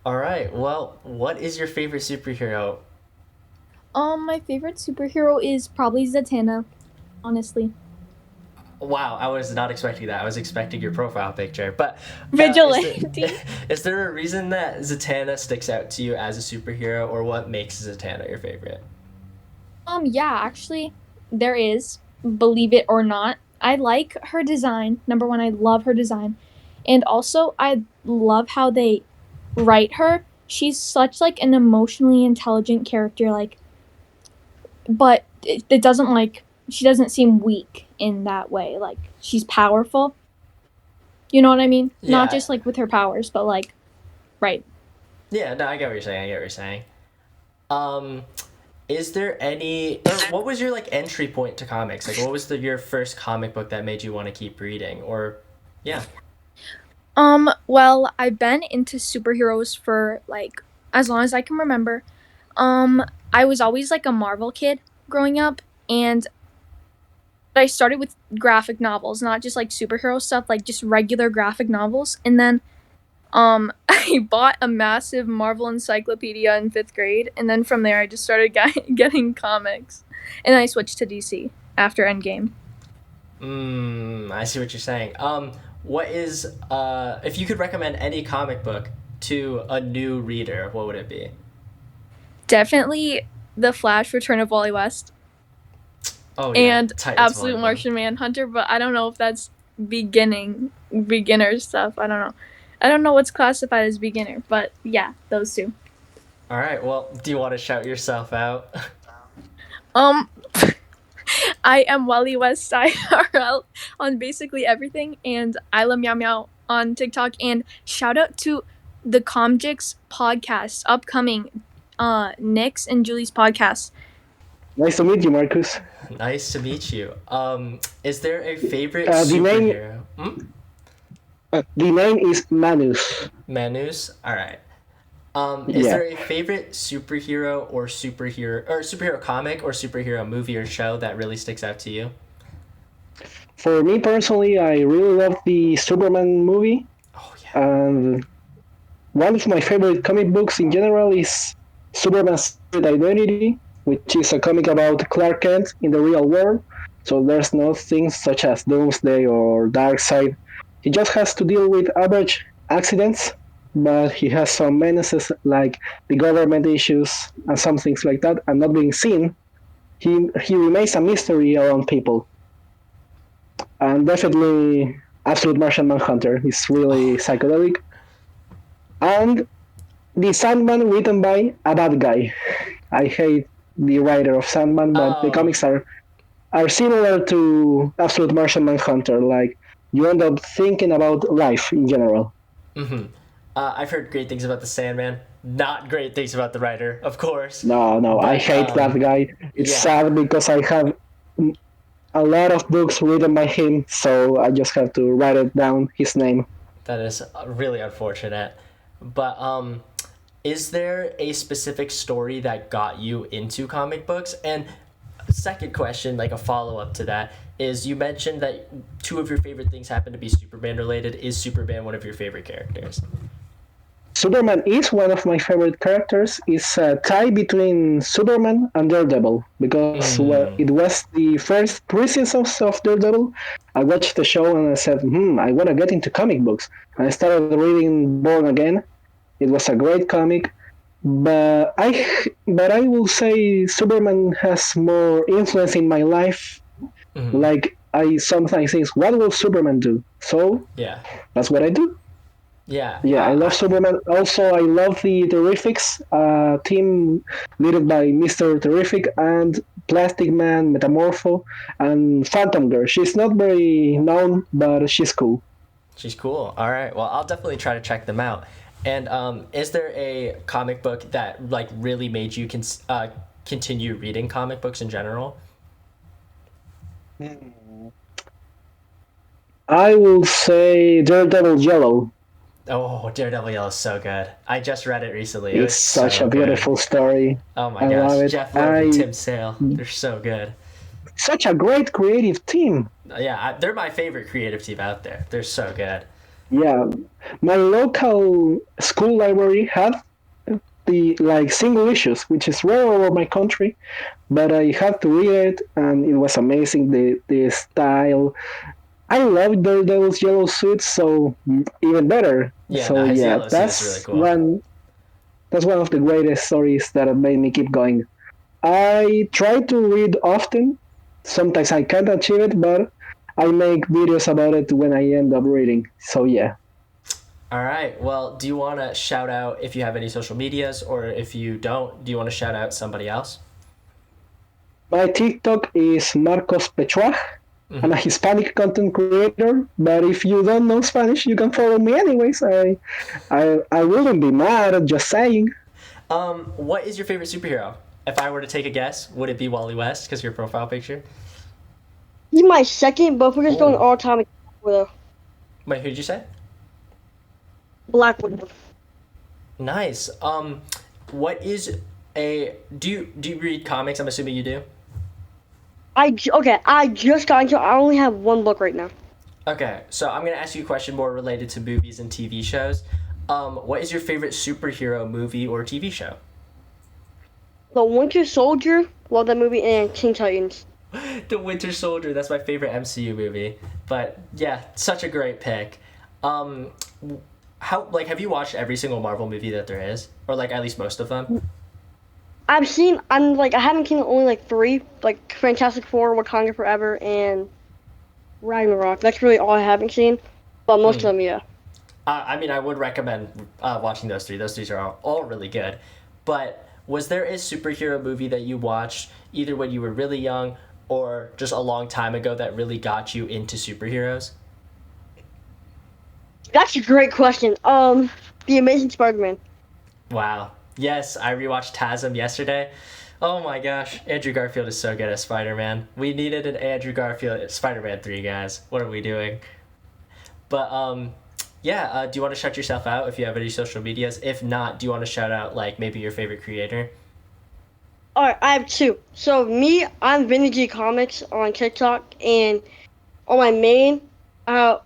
All right. Well, what is your favorite superhero? My favorite superhero is probably Zatanna, honestly. Wow, I was not expecting that. I was expecting your profile picture, but Vigilante. Is there a reason that Zatanna sticks out to you as a superhero, or what makes Zatanna your favorite? Yeah, actually, there is. Believe it or not, I like her design. Number one, I love her design, and also I love how they write her. She's such like an emotionally intelligent character, like, but it doesn't like. She doesn't seem weak in that way. Like, she's powerful. You know what I mean? Yeah. Not just, like, with her powers, but, like, right. Yeah, no, I get what you're saying. Is there any... Or what was your, like, entry point to comics? Like, what was your first comic book that made you want to keep reading? Or, yeah. Well, I've been into superheroes for, like, as long as I can remember. I was always, like, a Marvel kid growing up, and... I started with graphic novels, not just like superhero stuff, like just regular graphic novels. And then I bought a massive Marvel encyclopedia in 5th grade. And then from there, I just started getting comics. And I switched to DC after Endgame. I see what you're saying. What is, if you could recommend any comic book to a new reader, what would it be? Definitely The Flash, Return of Wally West. Oh, yeah. And Absolute Martian Manhunter, but I don't know if that's beginner stuff. I don't know. I don't know what's classified as beginner, but yeah, those two. All right. Well, do you want to shout yourself out? I am Wally West IRL on basically everything, and Islameowmeow on TikTok. And shout out to the Comjix podcast, upcoming Nick's and Julie's podcast. Nice to meet you, Marcus. Nice to meet you. Is there a favorite superhero? The name is Manus. Manus. All right. Is Yeah. there a favorite superhero comic or superhero movie or show that really sticks out to you? For me personally, I really love the Superman movie. Oh yeah. And one of my favorite comic books in general is Superman's Secret Identity, which is a comic about Clark Kent in the real world. So there's no things such as Doomsday or Darkseid. He just has to deal with average accidents, but he has some menaces like the government issues and some things like that, and not being seen. He remains a mystery around people. And definitely Absolute Martian Manhunter is really psychedelic. And the Sandman written by a bad guy. I hate the writer of Sandman, but the comics are similar to Absolute Martian Manhunter. Like, you end up thinking about life in general. Mm-hmm. I've heard great things about the Sandman. Not great things about the writer, of course. No, But, I hate that guy. It's sad because I have a lot of books written by him, so I just have to write it down, his name. That is really unfortunate. But is there a specific story that got you into comic books? And second question, like a follow-up to that, is you mentioned that two of your favorite things happen to be Superman related. Is Superman one of your favorite characters? Superman is one of my favorite characters. It's a tie between Superman and Daredevil because it was the first 3 seasons of Daredevil. I watched the show and I said, I want to get into comic books. And I started reading Born Again. It was a great comic, but I will say Superman has more influence in my life. Mm-hmm. Like, I sometimes think, what will Superman do? So that's what I do. Yeah, I love Superman. Also, I love the Terrifics team led by Mr. Terrific and Plastic Man, Metamorpho, and Phantom Girl. She's not very known, but she's cool. She's cool. All right. Well, I'll definitely try to check them out. And is there a comic book that like really made you continue reading comic books in general? I will say Daredevil Yellow. Oh, Daredevil Yellow is so good. I just read it recently. It's such a beautiful story. Oh my gosh, Jeff Loeb and Tim Sale. They're so good. Such a great creative team. Yeah, they're my favorite creative team out there. They're so good. Yeah, my local school library had the single issues, which is rare over my country, but I had to read it, and it was amazing. The style. I love Daredevil's yellow suit, so even better. Yeah, so that's really cool. That's one of the greatest stories that made me keep going. I try to read often. Sometimes I can't achieve it, but I make videos about it when I end up reading. So yeah. All right. Well, do you want to shout out if you have any social medias, or if you don't, do you want to shout out somebody else? My TikTok is Marcospechuag. I'm a Hispanic content creator, but if you don't know Spanish, you can follow me anyways. I wouldn't be mad, just saying. What is your favorite superhero? If I were to take a guess, would it be Wally West, because your profile picture? He's my second, but if we're just going all time, Black Widow. Wait, who'd you say? Black Widow. Nice. What is a... Do you read comics? I'm assuming you do? I just got into it. I only have one book right now. Okay, so I'm going to ask you a question more related to movies and TV shows. What is your favorite superhero movie or TV show? The Winter Soldier, love that movie, and Teen Titans. The Winter Soldier, that's my favorite MCU movie. But yeah, such a great pick. Have you watched every single Marvel movie that there is? Or at least most of them? I haven't seen only 3, like Fantastic Four, Wakanda Forever, and Ragnarok. That's really all I haven't seen, but most of them, yeah. I would recommend watching those 3. Those 3 are all really good. But was there a superhero movie that you watched either when you were really young or just a long time ago that really got you into superheroes? That's a great question. The Amazing Spider-Man. Wow. Yes, I rewatched TASM yesterday. Oh my gosh, Andrew Garfield is so good as Spider-Man. We needed an Andrew Garfield Spider-Man 3, guys. What are we doing? But Yeah, do you want to shout yourself out if you have any social medias? If not, do you want to shout out like maybe your favorite creator? All right, I have two. So me, I'm Vincecomics on TikTok, and on my main, I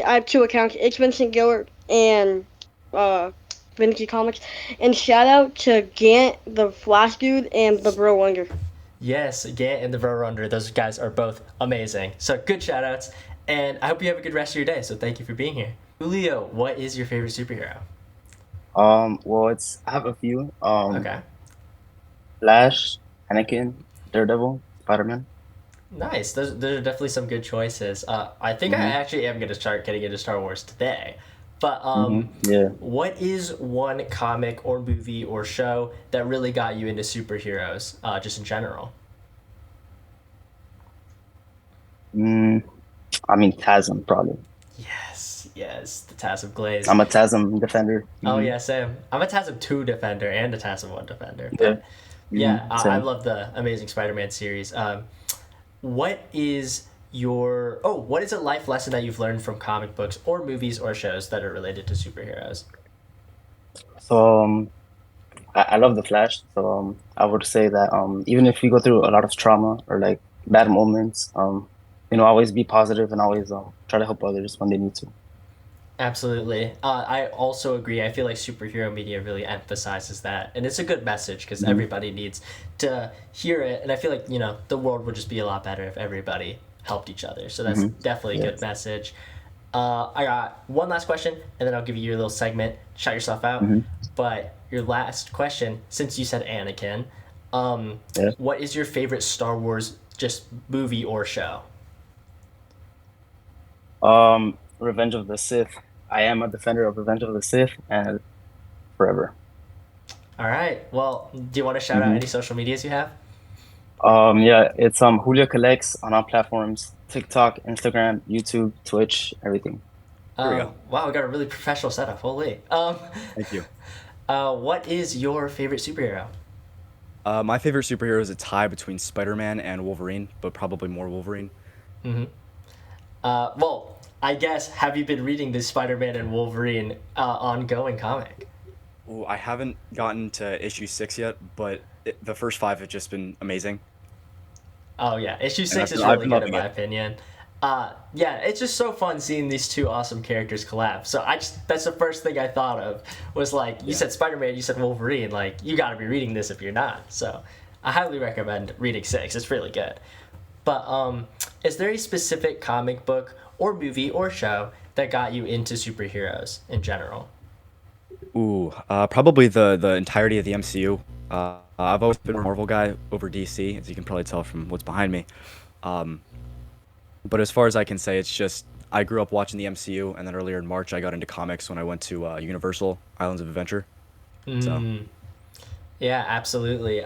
have two accounts. It's Vincent Gillard and Vincecomics. And shout out to Gant, the Flash Dude, and the Bro Wonder. Yes, Gant and the Bro Wonder. Those guys are both amazing. So good shout outs. And I hope you have a good rest of your day. So thank you for being here. Julio, what is your favorite superhero? Well, I have a few. Okay. Flash, Anakin, Daredevil, Spider-Man. Nice. Those are definitely some good choices. I think I actually am going to start getting into Star Wars today. But Yeah. what is one comic or movie or show that really got you into superheroes, just in general? I mean, TASM, probably. Yes, the TASM Glaze. I'm a TASM defender. Oh yeah, same. I'm a TASM 2 defender and a TASM 1 defender. Yeah. But yeah, I Same. love the Amazing Spider-Man series. What is a life lesson that you've learned from comic books or movies or shows that are related to superheroes? So, I love the Flash. So, I would say that even if you go through a lot of trauma or like bad moments, always be positive and always try to help others when they need to. Absolutely. I also agree. I feel like superhero media really emphasizes that. And it's a good message because everybody needs to hear it. And I feel like, the world would just be a lot better if everybody helped each other. So that's definitely a good message. I got one last question, and then I'll give you your little segment. Shout yourself out. But your last question, since you said Anakin, what is your favorite Star Wars just movie or show? Revenge of the Sith. I am a defender of Revenge of the Sith and forever. All right. Well, do you want to shout out any social medias you have? Yeah, it's Juliocollects on all platforms: TikTok, Instagram, YouTube, Twitch, everything. There we go. Wow, we got a really professional setup. Holy. Thank you. What is your favorite superhero? My favorite superhero is a tie between Spider-Man and Wolverine, but probably more Wolverine. Well, I guess, have you been reading this Spider-Man and Wolverine ongoing comic? Ooh, I haven't gotten to issue 6 yet, but the first 5 have just been amazing. Oh yeah, issue 6 is I've really been good in loving my it. opinion. Yeah, it's just so fun seeing these two awesome characters collab. So that's the first thing I thought of was like, you said Spider-Man, you said Wolverine, like you gotta be reading this if you're not. So I highly recommend reading 6, it's really good. But is there a specific comic book or movie or show that got you into superheroes in general? Ooh, probably the entirety of the MCU. I've always been a Marvel guy over DC, as you can probably tell from what's behind me. But as far as I can say, it's just I grew up watching the MCU, and then earlier in March I got into comics when I went to Universal Islands of Adventure. So Yeah, absolutely.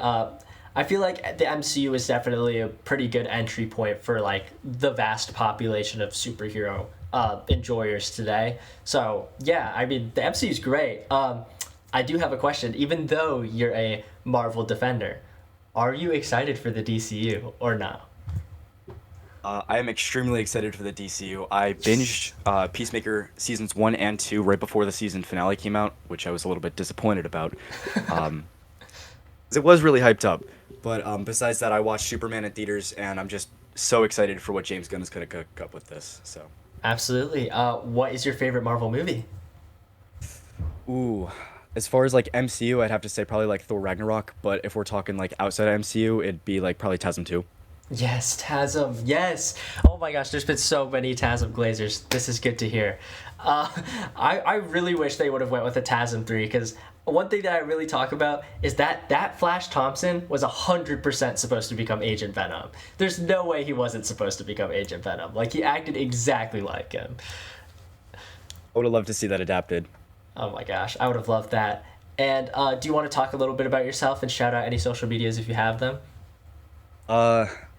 I feel like the MCU is definitely a pretty good entry point for like the vast population of superhero enjoyers today. So yeah, I mean the MCU is great. I do have a question. Even though you're a Marvel defender, are you excited for the DCU or not? I am extremely excited for the DCU. I binged Peacemaker seasons 1 and 2 right before the season finale came out, which I was a little bit disappointed about. 'Cause it was really hyped up. But besides that, I watched Superman in theaters, and I'm just so excited for what James Gunn is going to cook up with this. So. Absolutely. What is your favorite Marvel movie? Ooh, as far as like MCU, I'd have to say probably like Thor Ragnarok. But if we're talking like outside of MCU, it'd be like probably TASM 2. Yes, TASM. Yes. Oh my gosh, there's been so many TASM Glazers. This is good to hear. I really wish they would have went with a TASM 3 because one thing that I really talk about is that Flash Thompson was 100% supposed to become Agent Venom. There's no way he wasn't supposed to become Agent Venom. Like, he acted exactly like him. I would have loved to see that adapted. Oh my gosh, I would have loved that. And do you want to talk a little bit about yourself and shout out any social medias if you have them?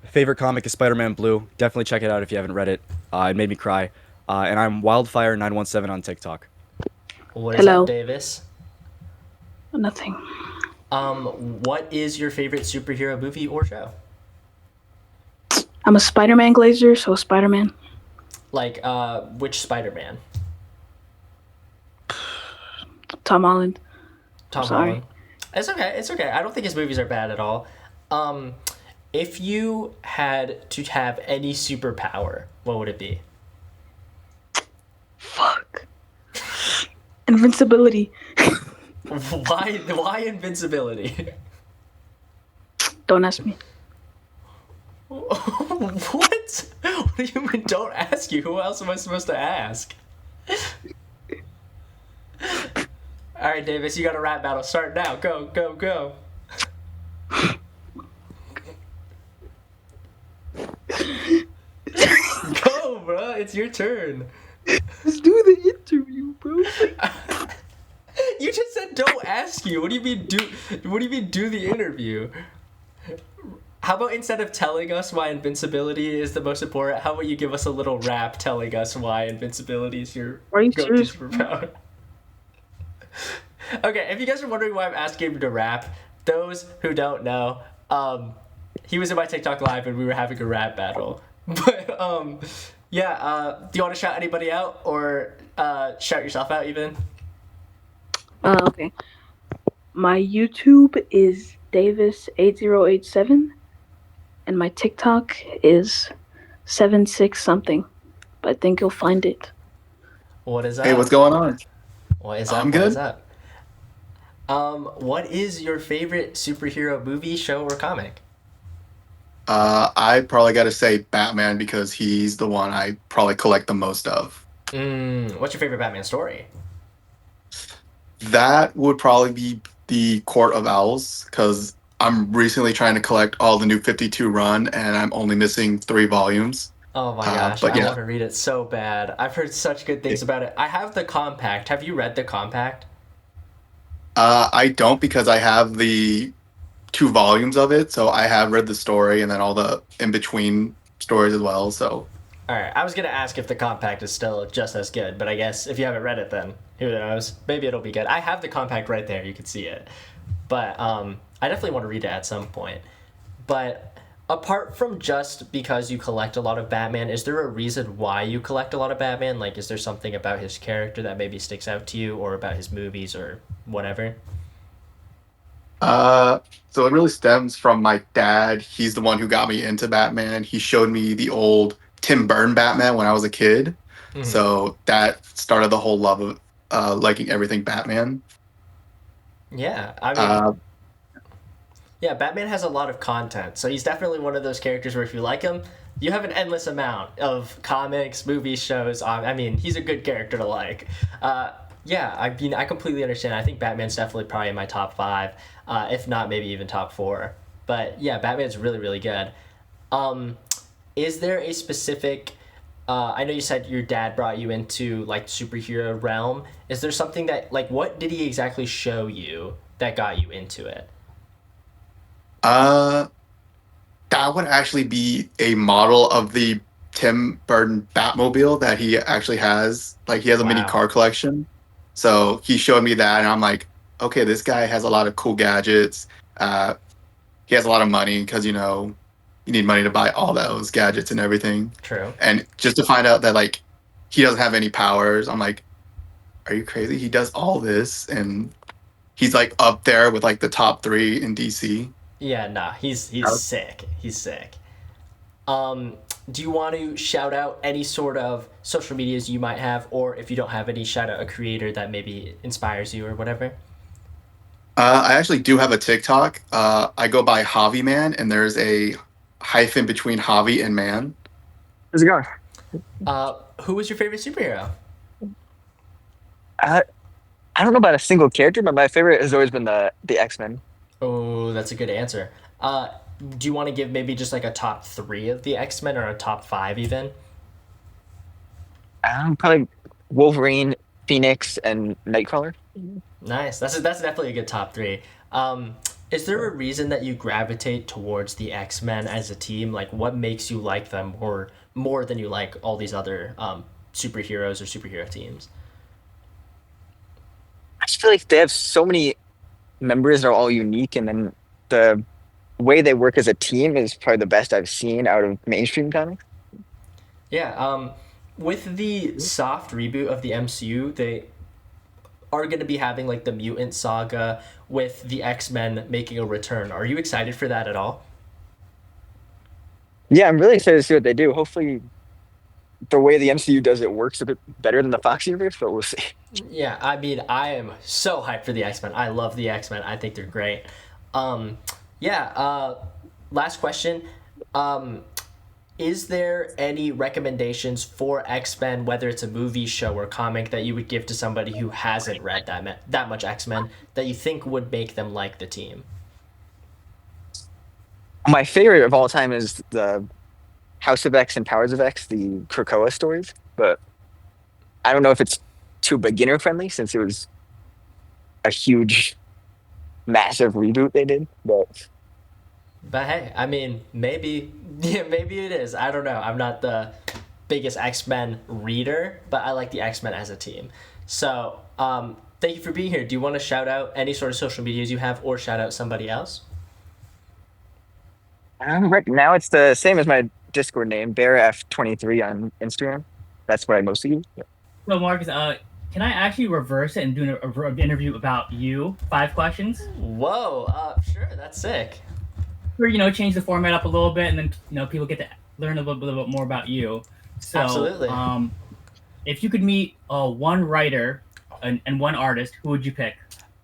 Favorite comic is Spider-Man Blue. Definitely check it out if you haven't read it. It made me cry. And I'm Wildfire917 on TikTok. What is up, Daivis? Nothing. What is your favorite superhero movie or show? I'm a Spider-Man glazer, so Spider-Man. Like, which Spider-Man? Tom Holland. Tom sorry. Holland. It's okay. It's okay. I don't think his movies are bad at all. If you had to have any superpower, what would it be? Fuck. Invincibility. Why invincibility? Don't ask me. What? What do you mean don't ask you? Who else am I supposed to ask? Alright, Daivis, you got a rap battle. Start now. Go, go, go. Go, bro. It's your turn. Let's do the interview, bro. You just said don't ask you. What do you mean do the interview? How about instead of telling us why invincibility is the most important, how about you give us a little rap telling us why invincibility is your go-to superpower? Okay, if you guys are wondering why I'm asking him to rap, those who don't know, he was in my TikTok live and we were having a rap battle. But yeah, do you want to shout anybody out or shout yourself out even? Okay. My YouTube is Daivis8087 and my TikTok is 76 something. But I think you'll find it. What is up? Hey, what's going on? What is up? I'm good. What is up? What is your favorite superhero movie, show, or comic? I probably got to say Batman because he's the one I probably collect the most of. What's your favorite Batman story? That would probably be the Court of Owls because I'm recently trying to collect all the new 52 run and I'm only missing 3 volumes. Oh my gosh, but I yeah. want to read it so bad. I've heard such good things about it. I have the compact. Have you read the compact? I don't because I have the 2 volumes of it, so I have read the story and then all the in-between stories as well, so... Alright, I was going to ask if the compact is still just as good, but I guess if you haven't read it then, who knows? Maybe it'll be good. I have the compact right there, you can see it. But I definitely want to read it at some point. But apart from just because you collect a lot of Batman, is there a reason why you collect a lot of Batman? Like, is there something about his character that maybe sticks out to you, or about his movies, or whatever? So it really stems from my dad. He's the one who got me into Batman. He showed me the old Tim Burton Batman when I was a kid. Mm-hmm. So that started the whole love of liking everything Batman. Yeah, I mean... yeah, Batman has a lot of content, so he's definitely one of those characters where if you like him, you have an endless amount of comics, movies, shows. I mean, he's a good character to like. Yeah, I mean, I completely understand. I think Batman's definitely probably in my top 5, if not maybe even top 4. But yeah, Batman's really, really good. Is there a specific... I know you said your dad brought you into like superhero realm. Is there something that, like, what did he exactly show you that got you into it? That would actually be a model of the Tim Burton Batmobile that he actually has. Like, he has a mini car collection. So he showed me that, and I'm like, okay, this guy has a lot of cool gadgets. He has a lot of money because, you know, you need money to buy all those gadgets and everything. True. And just to find out that, like, he doesn't have any powers, I'm like, are you crazy? He does all this, and he's, like, up there with, like, the top 3 in DC. Yeah, nah, he's sick. He's sick. Do you want to shout out any sort of social medias you might have, or if you don't have any, shout out a creator that maybe inspires you or whatever? I actually do have a TikTok. I go by Xavi-man, and there's a hyphen between Javi and man. How's it going? Who was your favorite superhero? I don't know about a single character, but my favorite has always been the X-Men. Oh, that's a good answer. Do you want to give maybe just like a top 3 of the X-Men or a top 5 even? Probably Wolverine, Phoenix, and Nightcrawler. Nice. That's definitely a good top 3. Is there a reason that you gravitate towards the X-Men as a team? Like, what makes you like them more than you like all these other superheroes or superhero teams? I just feel like they have so many members that are all unique, and then the way they work as a team is probably the best I've seen out of mainstream comics. Yeah, with the soft reboot of the MCU, are going to be having like the mutant saga with the X-Men making a return. Are you excited for that at all? Yeah, I'm really excited to see what they do. Hopefully, the way the MCU does it works a bit better than the Fox universe, but we'll see. Yeah, I mean, I am so hyped for the X-Men. I love the X-Men. I think they're great. Last question. Is there any recommendations for X-Men, whether it's a movie, show, or comic, that you would give to somebody who hasn't read that much X-Men, that you think would make them like the team? My favorite of all time is the House of X and Powers of X, the Krakoa stories, but I don't know if it's too beginner friendly since it was a huge, massive reboot they did, but hey, I mean, maybe it is. I don't know. I'm not the biggest X-Men reader, but I like the X-Men as a team. So, thank you for being here. Do you want to shout out any sort of social medias you have, or shout out somebody else? right now it's the same as my Discord name, BearF23 on Instagram. That's what I mostly use. Yeah. So Marcus, can I actually reverse it and do an interview about you? 5 questions. Whoa, sure, that's sick. Or change the format up a little bit, and then people get to learn a little bit more about you. So, absolutely. If you could meet one writer and one artist, who would you pick?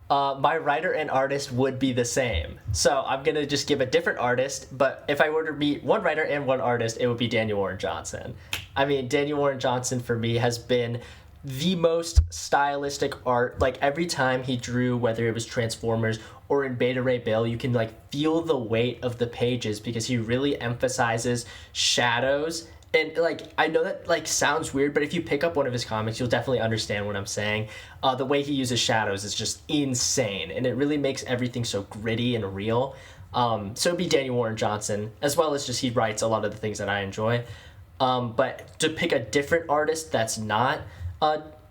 My writer and artist would be the same. So I'm going to just give a different artist, but if I were to meet one writer and one artist, it would be Daniel Warren Johnson. I mean, Daniel Warren Johnson for me has been the most stylistic art. Like every time he drew, whether it was Transformers or in Beta Ray Bill, you can like feel the weight of the pages because he really emphasizes shadows. And like, I know that like sounds weird, but if you pick up one of his comics, you'll definitely understand what I'm saying. The way he uses shadows is just insane, and it really makes everything so gritty and real. So it'd be Daniel Warren Johnson, as well as just he writes a lot of the things that I enjoy. But to pick a different artist that's not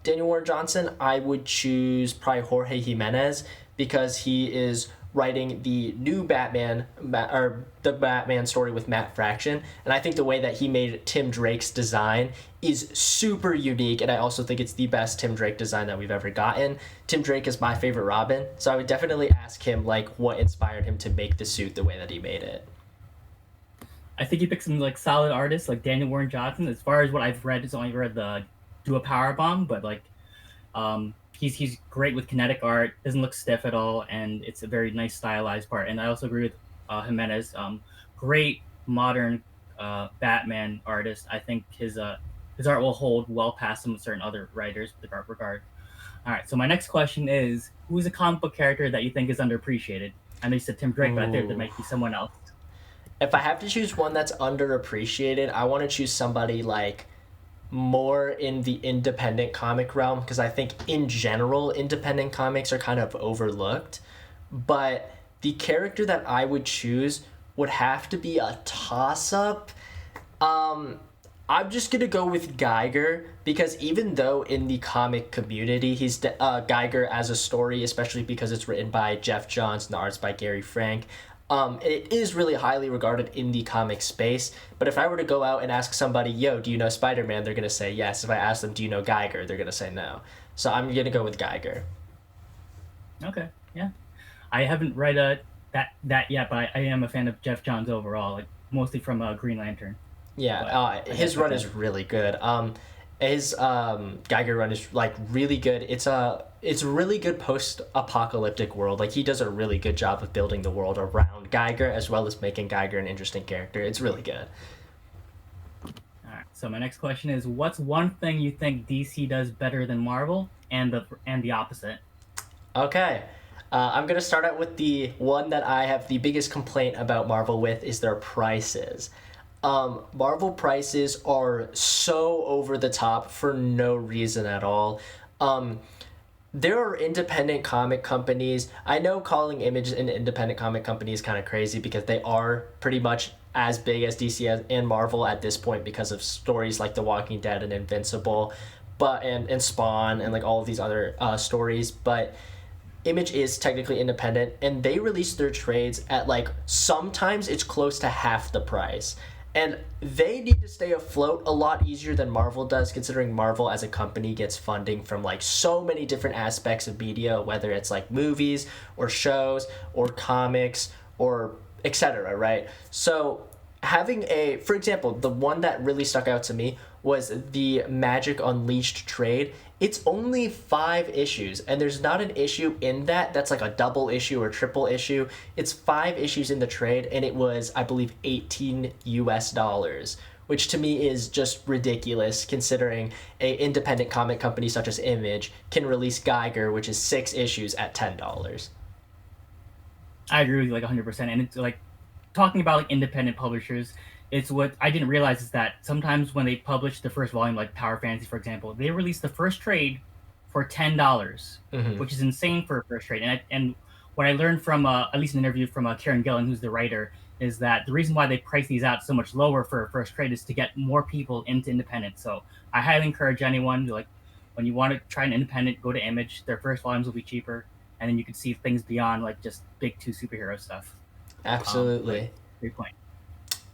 Daniel Warren Johnson, I would choose probably Jorge Jimenez, because he is writing the new Batman, or the Batman story with Matt Fraction, and I think the way that he made Tim Drake's design is super unique, and I also think it's the best Tim Drake design that we've ever gotten. Tim Drake is my favorite Robin, so I would definitely ask him like what inspired him to make the suit the way that he made it. I think you picked some like solid artists like Daniel Warren Johnson. As far as what I've read, it's only read the Do a Power Bomb, but like he's great with kinetic art, doesn't look stiff at all, and it's a very nice stylized part. And I also agree with Jimenez, great modern Batman artist. I think his art will hold well past some certain other writers with regard. All right, so my next question is, who's a comic book character that you think is underappreciated? I know you said Tim Drake, but I think there might be someone else. If I have to choose one that's underappreciated, I want to choose somebody like more in the independent comic realm, because I think in general independent comics are kind of overlooked, but the character that I would choose would have to be a toss-up. I'm just gonna go with Geiger, because even though in the comic community he's Geiger as a story, especially because it's written by Jeff Johns and the art's by Gary Frank, it is really highly regarded in the comic space. But if I were to go out and ask somebody, yo, do you know Spider-Man? They're going to say yes. If I ask them, do you know Geiger? They're going to say no. So I'm going to go with Geiger. Okay, yeah. I haven't read that yet, but I am a fan of Jeff Johns overall, like mostly from Green Lantern. Yeah, his run is really good. His Geiger run is like really good. It's a really good post-apocalyptic world. Like he does a really good job of building the world around Geiger, as well as making Geiger an interesting character. It's really good. All right. So my next question is, what's one thing you think DC does better than Marvel, and the opposite? Okay. I'm gonna start out with the one that I have the biggest complaint about Marvel with, is their prices. Marvel prices are so over the top for no reason at all. There are independent comic companies. I know calling Image an independent comic company is kind of crazy, because they are pretty much as big as DC and Marvel at this point because of stories like The Walking Dead and Invincible, and Spawn and like all of these other stories. But Image is technically independent, and they release their trades at like, sometimes it's close to half the price. And they need to stay afloat a lot easier than Marvel does, considering Marvel as a company gets funding from like so many different aspects of media, whether it's like movies or shows or comics or etc., right? So having for example, the one that really stuck out to me was the Magic Unleashed trade. It's only 5 issues, and there's not an issue in that's like a double issue or triple issue. It's 5 issues in the trade, and it was, I believe, $18 US, which to me is just ridiculous considering a independent comic company such as Image can release Geiger, which is 6 issues at $10. I agree with you like 100%. And it's like talking about like independent publishers, it's what I didn't realize is that sometimes when they publish the first volume, like Power Fantasy, for example, they release the first trade for $10, which is insane for a first trade. And what I learned from at least an interview from Karen Gillan, who's the writer, is that the reason why they price these out so much lower for a first trade is to get more people into independent. So I highly encourage anyone to, like, when you want to try an independent, go to Image. Their first volumes will be cheaper, and then you can see things beyond like just big 2 superhero stuff. Absolutely. Great point.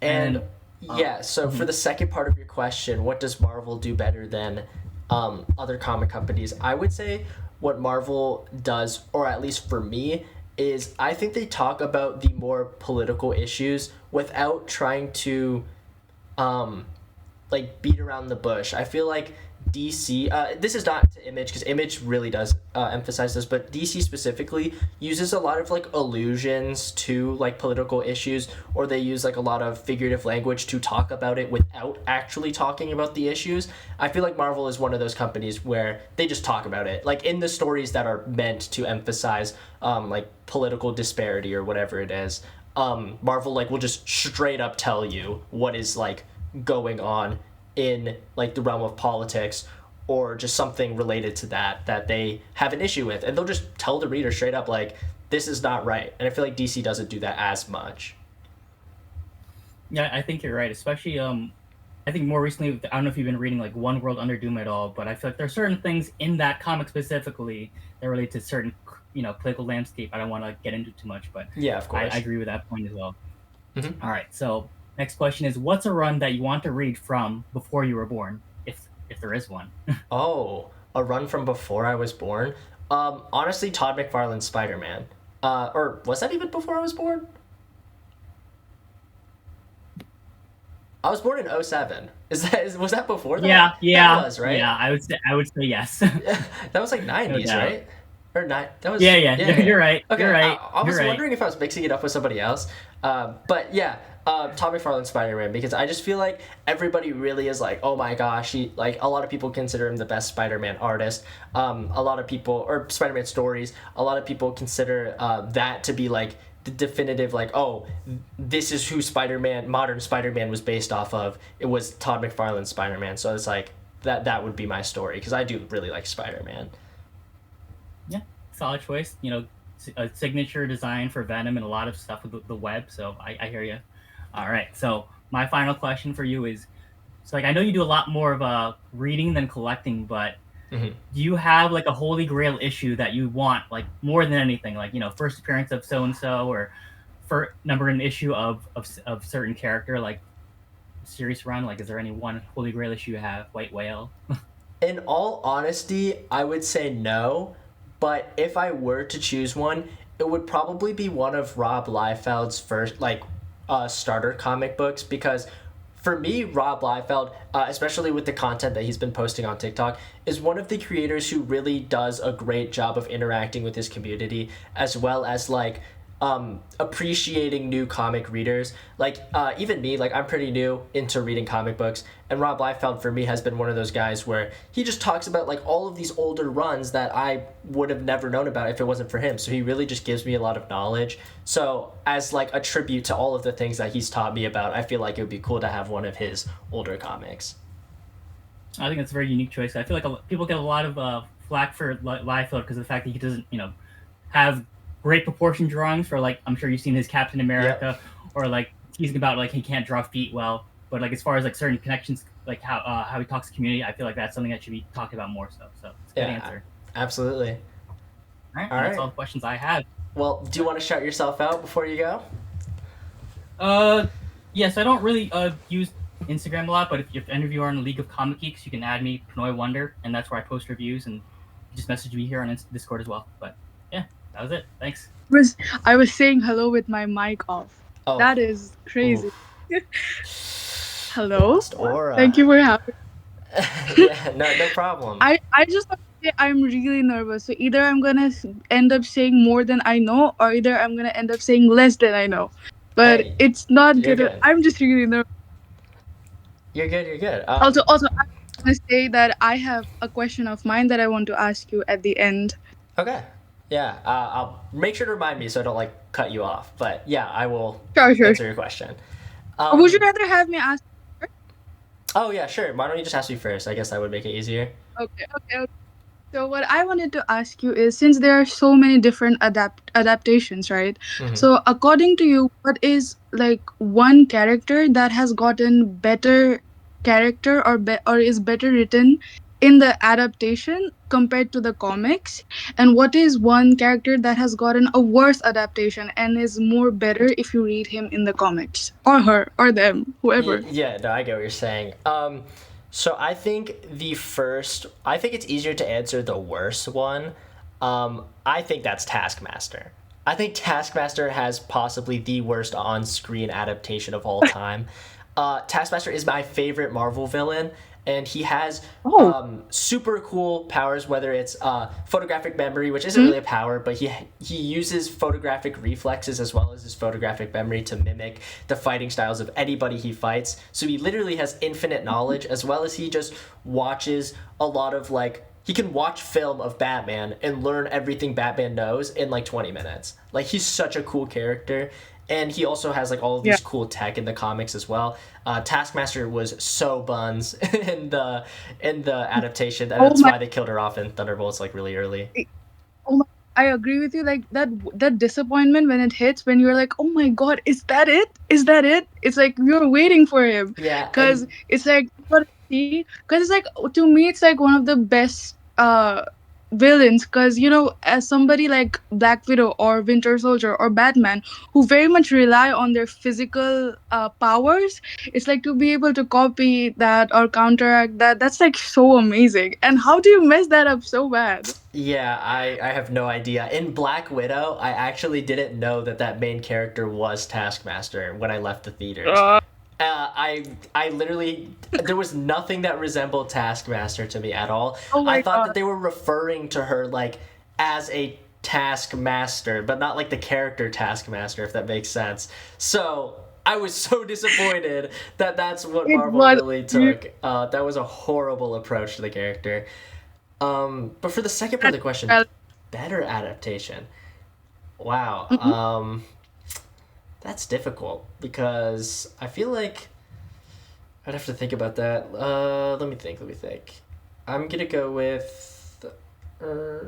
And yeah, so for the second part of your question, what does Marvel do better than other comic companies? I would say what Marvel does, or at least for me, is I think they talk about the more political issues without trying to like beat around the bush. I feel like DC, this is not to Image, because Image really does emphasize this, but DC specifically uses a lot of like allusions to like political issues, or they use like a lot of figurative language to talk about it without actually talking about the issues. I feel like Marvel is one of those companies where they just talk about it, like in the stories that are meant to emphasize like political disparity or whatever it is. Marvel like will just straight up tell you what is like going on in like the realm of politics or just something related to that they have an issue with, and they'll just tell the reader straight up like, this is not right. And I feel like DC doesn't do that as much. Yeah, I think you're right, especially I think more recently, I don't know if you've been reading like One World Under Doom at all, but I feel like there are certain things in that comic specifically that relate to certain, you know, political landscape. I don't want to get into too much, but yeah, of course, I agree with that point as well. All right, so next question is, what's a run that you want to read from before you were born, if there is one? Oh, a run from before I was born? Honestly, Todd McFarlane's Spider-Man. Or was that even before I was born? I was born in 2007. Was that before that? Yeah. That was, right? Yeah, I would say yes. That was like 90s, No right? Or that was Yeah. You're right. Okay, You're right. I was You're right. wondering if I was mixing it up with somebody else. But yeah, Todd McFarlane's Spider-Man, because I just feel like everybody really is like, oh my gosh, like a lot of people consider him the best Spider-Man artist. A lot of people, or Spider-Man stories, a lot of people consider that to be like the definitive, like, oh, this is who modern Spider-Man was based off of. It was Todd McFarlane's Spider-Man. So it's like that would be my story, because I do really like Spider-Man. Yeah, solid choice. You know, a signature design for Venom and a lot of stuff with the web. So I hear you. All right. So my final question for you is, so like I know you do a lot more of reading than collecting, but do you have like a holy grail issue that you want, like more than anything, like, you know, first appearance of so and so, or for number an issue of certain character, like series run? Like, is there any one holy grail issue you have? White Whale? In all honesty, I would say no. But if I were to choose one, it would probably be one of Rob Liefeld's first, like, starter comic books, because for me, Rob Liefeld, especially with the content that he's been posting on TikTok, is one of the creators who really does a great job of interacting with his community, as well as like appreciating new comic readers. Like even me, like I'm pretty new into reading comic books, and Rob Liefeld for me has been one of those guys where he just talks about like all of these older runs that I would have never known about if it wasn't for him. So he really just gives me a lot of knowledge. So as like a tribute to all of the things that he's taught me about, I feel like it would be cool to have one of his older comics. I think that's a very unique choice. I feel like people get a lot of flack for Liefeld because of the fact that he doesn't, you know, have great proportion drawings for, like, I'm sure you've seen his Captain America, or like teasing about like he can't draw feet well. But like as far as like certain connections, like how he talks to community, I feel like that's something that should be talked about more. So it's a good answer. Absolutely. All right, that's all the questions I have. Well, do you want to shout yourself out before you go? Yes, I don't really use Instagram a lot, but if any of you are in the League of Comic Geeks, you can add me, Pnoy Wonder, and that's where I post reviews, and just message me here on Discord as well. But yeah, that was it. Thanks. I was saying hello with my mic off. Oh. That is crazy. Hello. Lost aura. Thank you for having. Yeah, no problem. I just want to say I'm really nervous. So either I'm gonna end up saying more than I know, or either I'm gonna end up saying less than I know. But Hey, it's not you're gonna. good. I'm just really nervous. You're good. You're good. Also, I want to say that I have a question of mine that I want to ask you at the end. Okay. Yeah. I'll make sure to remind me so I don't like cut you off. But yeah, I will Sure. answer your question. Or would you rather have me ask? Oh yeah, sure. Why don't you just ask me first? I guess that would make it easier. Okay. So what I wanted to ask you is, since there are so many different adaptations, right? Mhm. So according to you, what is like one character that has gotten better character or is better written in the adaptation compared to the comics, and what is one character that has gotten a worse adaptation and is more better if you read him in the comics, or her or them, whoever? Yeah, no, I get what you're saying. So I think I think it's easier to answer the worst one. I think that's Taskmaster. I think Taskmaster has possibly the worst on-screen adaptation of all time. Taskmaster is my favorite Marvel villain, and he has super cool powers, whether it's photographic memory, which isn't really a power, but he uses photographic reflexes as well as his photographic memory to mimic the fighting styles of anybody he fights. So he literally has infinite knowledge, as well as he just watches a lot of he can watch film of Batman and learn everything Batman knows in 20 minutes. He's such a cool character. And he also has all of these cool tech in the comics as well. Taskmaster was so buns in the adaptation. That's why they killed her off in Thunderbolts really early. I agree with you. That disappointment when it hits, when you're like, oh my god, is that it? Is that it? It's like you're waiting for him. Yeah. Because it's like, because it's to me, it's one of the best villains, because as somebody like Black Widow or Winter Soldier or Batman, who very much rely on their physical powers, it's to be able to copy that or counteract that's so amazing. And how do you mess that up so bad? Yeah, I have no idea. In Black Widow, I actually didn't know that main character was Taskmaster when I left the theaters. I literally, there was nothing that resembled Taskmaster to me at all. I thought that they were referring to her as a Taskmaster, but not the character Taskmaster, if that makes sense. So I was so disappointed that's what Marvel really took. That was a horrible approach to the character. But for the second part of the question, better adaptation. Wow. That's difficult because I feel like I'd have to think about that. Let me think. I'm gonna go with. Wow,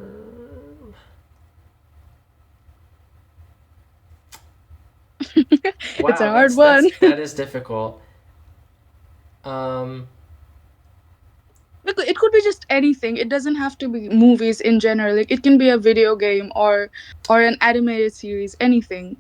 it's a hard one. That is difficult. It could be just anything. It doesn't have to be movies in general. It can be a video game or an animated series. Anything.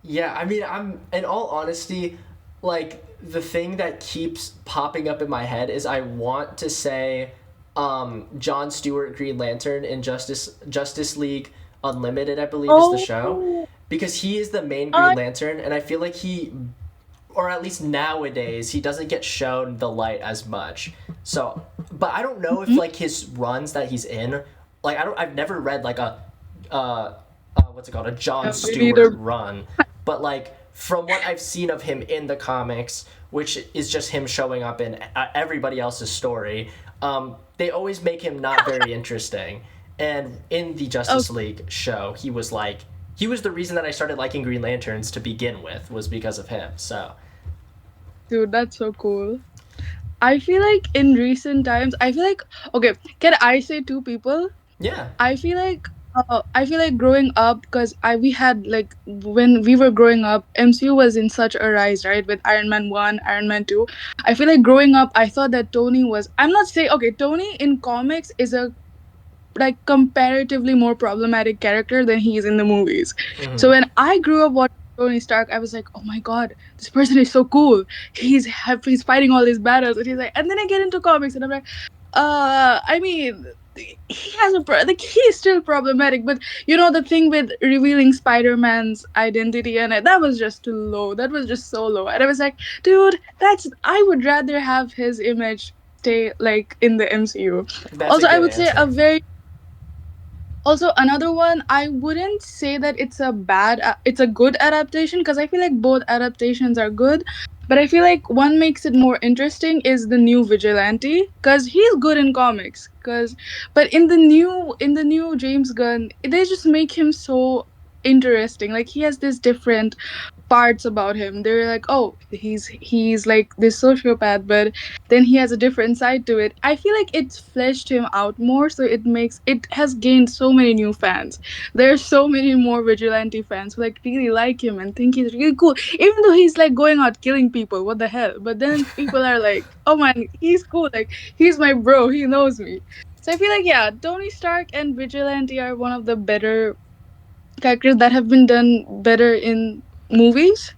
Yeah, I mean, I'm in all honesty, the thing that keeps popping up in my head is I want to say Jon Stewart Green Lantern in Justice League Unlimited, I believe is the show, because he is the main Green Lantern, and I feel like he, or at least nowadays, he doesn't get shown the light as much. So, but I don't know if his runs that he's in, I've never read a what's it called, a Jon Stewart run, but from what I've seen of him in the comics, which is just him showing up in everybody else's story, they always make him not very interesting. And in the Justice League show, he was the reason that I started liking Green Lanterns to begin with, was because of him. So, dude, that's so cool. I feel in recent times, okay, can I say two people? Yeah. I feel like growing up, because we had when we were growing up, MCU was in such a rise, right, with Iron Man 1, Iron Man 2. I feel growing up, I thought that Tony was, I'm not saying, okay, Tony in comics is a comparatively more problematic character than he is in the movies. So when I grew up watching Tony Stark, I was like, oh my god, this person is so cool. He's fighting all these battles, and he's like, and then I get into comics, and I'm like, I mean, he has like he's still problematic, but you know the thing with revealing Spider-Man's identity, and that was just too low. That was just so low, and I was like, dude, I would rather have his image stay like in the MCU. That's Also, a I good would say answer. also another one, I wouldn't say that it's a good adaptation, because I feel like both adaptations are good, but I feel like one makes it more interesting is the new Vigilante, because he's good in comics, but in the new James Gunn, they just make him so interesting. Like, he has this different parts about him. They're like, oh, he's like this sociopath, but then he has a different side to it. I feel like it's fleshed him out more, so it has gained so many new fans. There's so many more Vigilante fans who like really like him and think he's really cool, even though he's like going out killing people. What the hell? But then people are like, oh man, he's cool. Like, he's my bro. He knows me. So I feel like, yeah, Tony Stark and Vigilante are one of the better characters that have been done better in movies.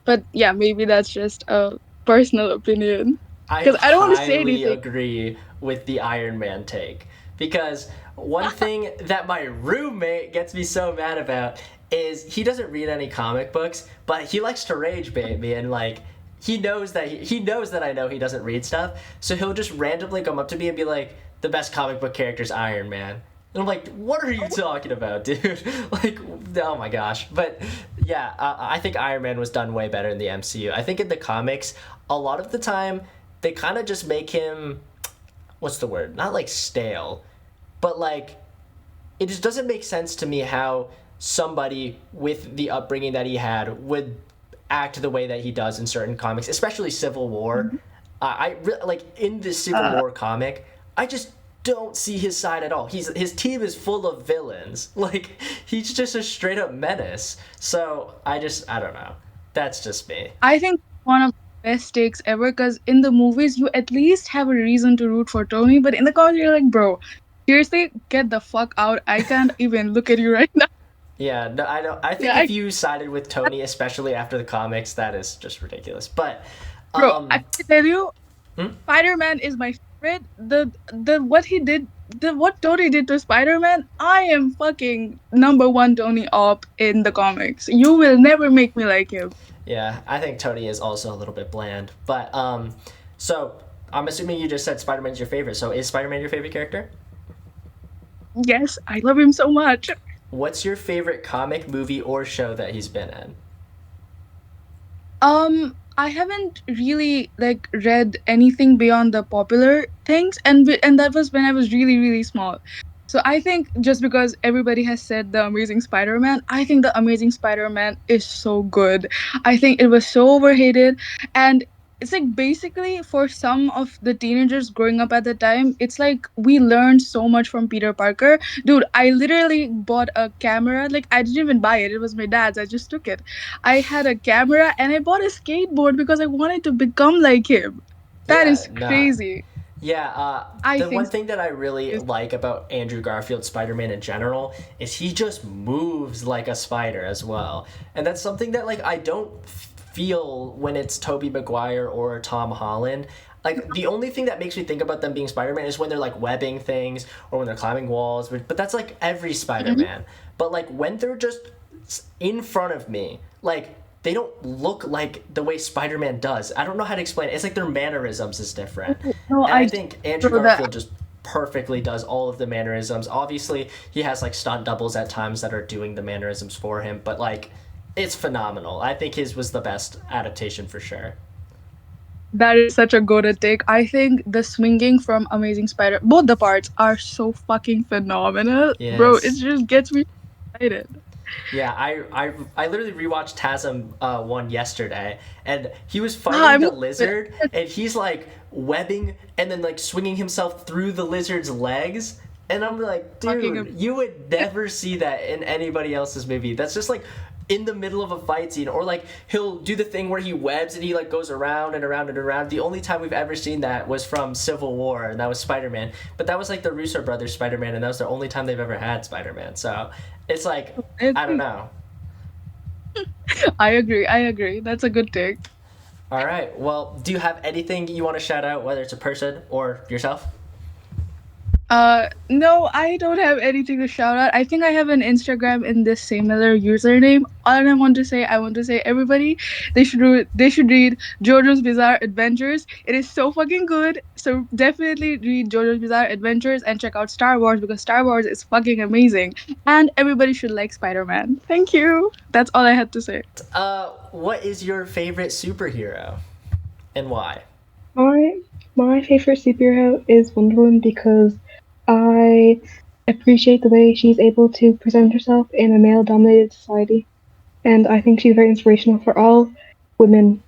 But yeah, maybe that's just a personal opinion. I Because I don't want to say highly anything. agree with the Iron Man take. Because one thing that my roommate gets me so mad about is he doesn't read any comic books, but he likes to rage bait me, and like he knows that I know he doesn't read stuff, so he'll just randomly come up to me and be like, the best comic book character is Iron Man. And I'm like, what are you talking about, dude? Like, oh my gosh. But yeah, I think Iron Man was done way better in the MCU. I think in the comics, a lot of the time, they kind of just make him, what's the word? Not like stale, but like, it just doesn't make sense to me how somebody with the upbringing that he had would act the way that he does in certain comics, especially Civil War. Like in the Civil War comic, I just don't see his side at all. His team is full of villains. Like, he's just a straight up menace. So I don't know. That's just me. I think one of the best takes ever, because in the movies you at least have a reason to root for Tony, but in the comics you're like, bro, seriously, get the fuck out. I can't even look at you right now. Yeah, no, I don't. I think if you sided with Tony, especially after the comics, that is just ridiculous. But bro, I can tell you, Spider-Man is my favorite. What Tony did to Spider-Man, I am fucking number one Tony op in the comics. You will never make me like him. Yeah, I think Tony is also a little bit bland. But so I'm assuming you just said Spider-Man's your favorite. So is Spider-Man your favorite character? Yes, I love him so much. What's your favorite comic, movie, or show that he's been in? I haven't really like read anything beyond the popular things, and that was when I was really, really small. So I think just because everybody has said The Amazing Spider-Man, I think The Amazing Spider-Man is so good. I think it was so overhated, and it's like basically for some of the teenagers growing up at the time, it's like we learned so much from Peter Parker. Dude, I literally bought a camera. Like, I didn't even buy it. It was my dad's. I just took it. I had a camera and I bought a skateboard because I wanted to become like him. That is crazy. Yeah, the one thing that I really like about Andrew Garfield's Spider-Man in general is he just moves like a spider as well. And that's something that like I don't feel when it's Tobey Maguire or Tom Holland. Like, the only thing that makes me think about them being Spider-Man is when they're like webbing things or when they're climbing walls, but that's like every Spider-Man. But like when they're just in front of me, like they don't look like the way Spider-Man does. I don't know how to explain it. It's like their mannerisms is different. No, and I think Andrew Garfield just perfectly does all of the mannerisms. Obviously, he has like stunt doubles at times that are doing the mannerisms for him, but like it's phenomenal. I think his was the best adaptation for sure. That is such a good take. I think the swinging from Amazing Spider, both the parts are so fucking phenomenal. Yes. Bro, it just gets me excited. Yeah, I literally rewatched TASM 1 yesterday, and he was fighting the lizard, and he's like webbing and then like swinging himself through the lizard's legs. And I'm like, dude, you would never see that in anybody else's movie. That's just like in the middle of a fight scene, or like he'll do the thing where he webs and he like goes around and around and around. The only time we've ever seen that was from Civil War, and that was Spider-Man. But that was like the Russo brothers Spider-Man, and that was the only time they've ever had Spider-Man. So it's like, I don't know. I agree. That's a good take. All right. Well, do you have anything you want to shout out, whether it's a person or yourself? No, I don't have anything to shout out. I think I have an Instagram in this similar username. All I want to say, everybody, they should read JoJo's Bizarre Adventures. It is so fucking good. So definitely read JoJo's Bizarre Adventures and check out Star Wars because Star Wars is fucking amazing. And everybody should like Spider-Man. Thank you. That's all I had to say. What is your favorite superhero, and why? My favorite superhero is Wonder Woman because I appreciate the way she's able to present herself in a male-dominated society, and I think she's very inspirational for all women.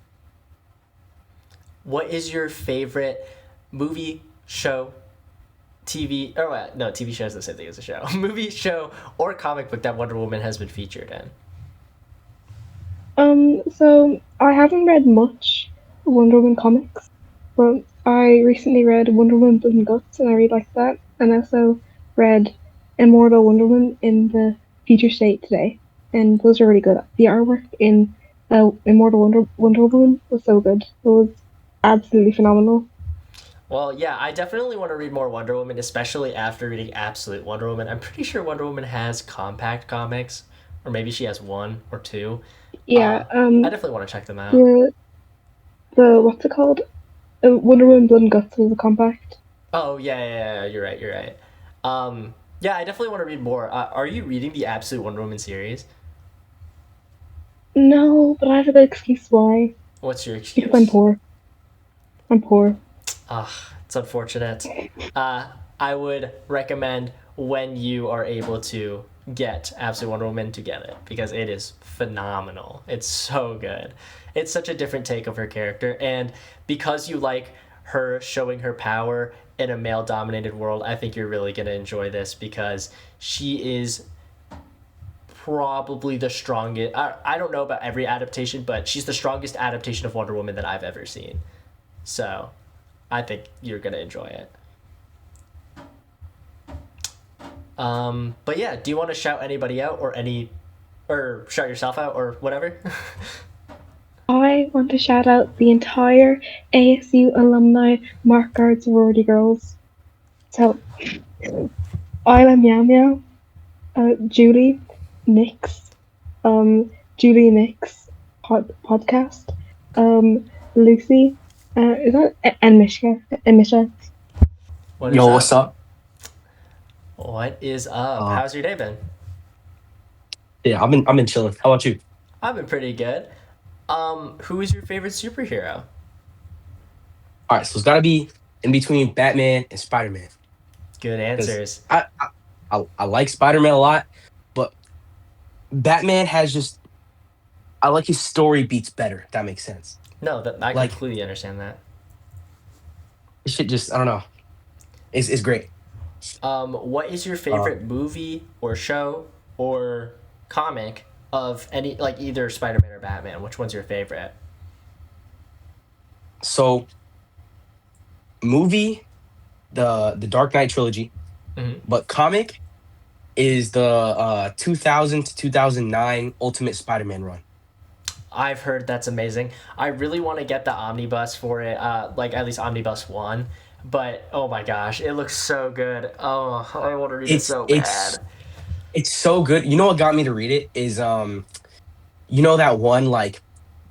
What is your favorite movie, show, TV, or no, TV show is the same thing as a show. Movie, show, or comic book that Wonder Woman has been featured in? So I haven't read much Wonder Woman comics, but I recently read Wonder Woman Blood and Guts, and I really liked that. And I also read Immortal Wonder Woman in the Future State today, and those are really good. The artwork in Immortal Wonder Woman was so good. It was absolutely phenomenal. Well, yeah, I definitely want to read more Wonder Woman, especially after reading Absolute Wonder Woman. I'm pretty sure Wonder Woman has compact comics, or maybe she has one or two. Yeah, I definitely want to check them out. The what's it called? Wonder Woman Blood and Guts was a compact. Oh, yeah, you're right. Yeah, I definitely want to read more. Are you reading the Absolute Wonder Woman series? No, but I have a good excuse why. What's your excuse? Because I'm poor. It's unfortunate. I would recommend when you are able to get Absolute Wonder Woman to get it because it is phenomenal. It's so good. It's such a different take of her character, and because you like her showing her power in a male-dominated world, I think you're really going to enjoy this because she is probably the strongest. I don't know about every adaptation, but she's the strongest adaptation of Wonder Woman that I've ever seen. So I think you're going to enjoy it. But yeah, do you want to shout anybody out or shout yourself out or whatever? I want to shout out the entire ASU alumni Mark Guard sorority girls. So, Islameowmeow, Julie, Nix, Julie Nix podcast, Lucy, is that and Misha? Yo, what's up? What is up? How's your day been? Yeah, I've been chilling. How about you? I've been pretty good. Who is your favorite superhero? All right, so it's got to be in between Batman and Spider-Man. Good answers. I like Spider-Man a lot, but Batman has just I like his story beats better. If that makes sense. No, I completely understand that. This shit just I don't know. It's great. What is your favorite movie or show or comic of any, like either Spider-Man or Batman? Which one's your favorite? So, movie, the Dark Knight trilogy, but comic is the 2000 to 2009 Ultimate Spider-Man run. I've heard that's amazing. I really want to get the omnibus for it, like at least Omnibus 1. But, oh my gosh, it looks so good. Oh, I want to read it so bad. It's so good. You know what got me to read it is, you know that one, like,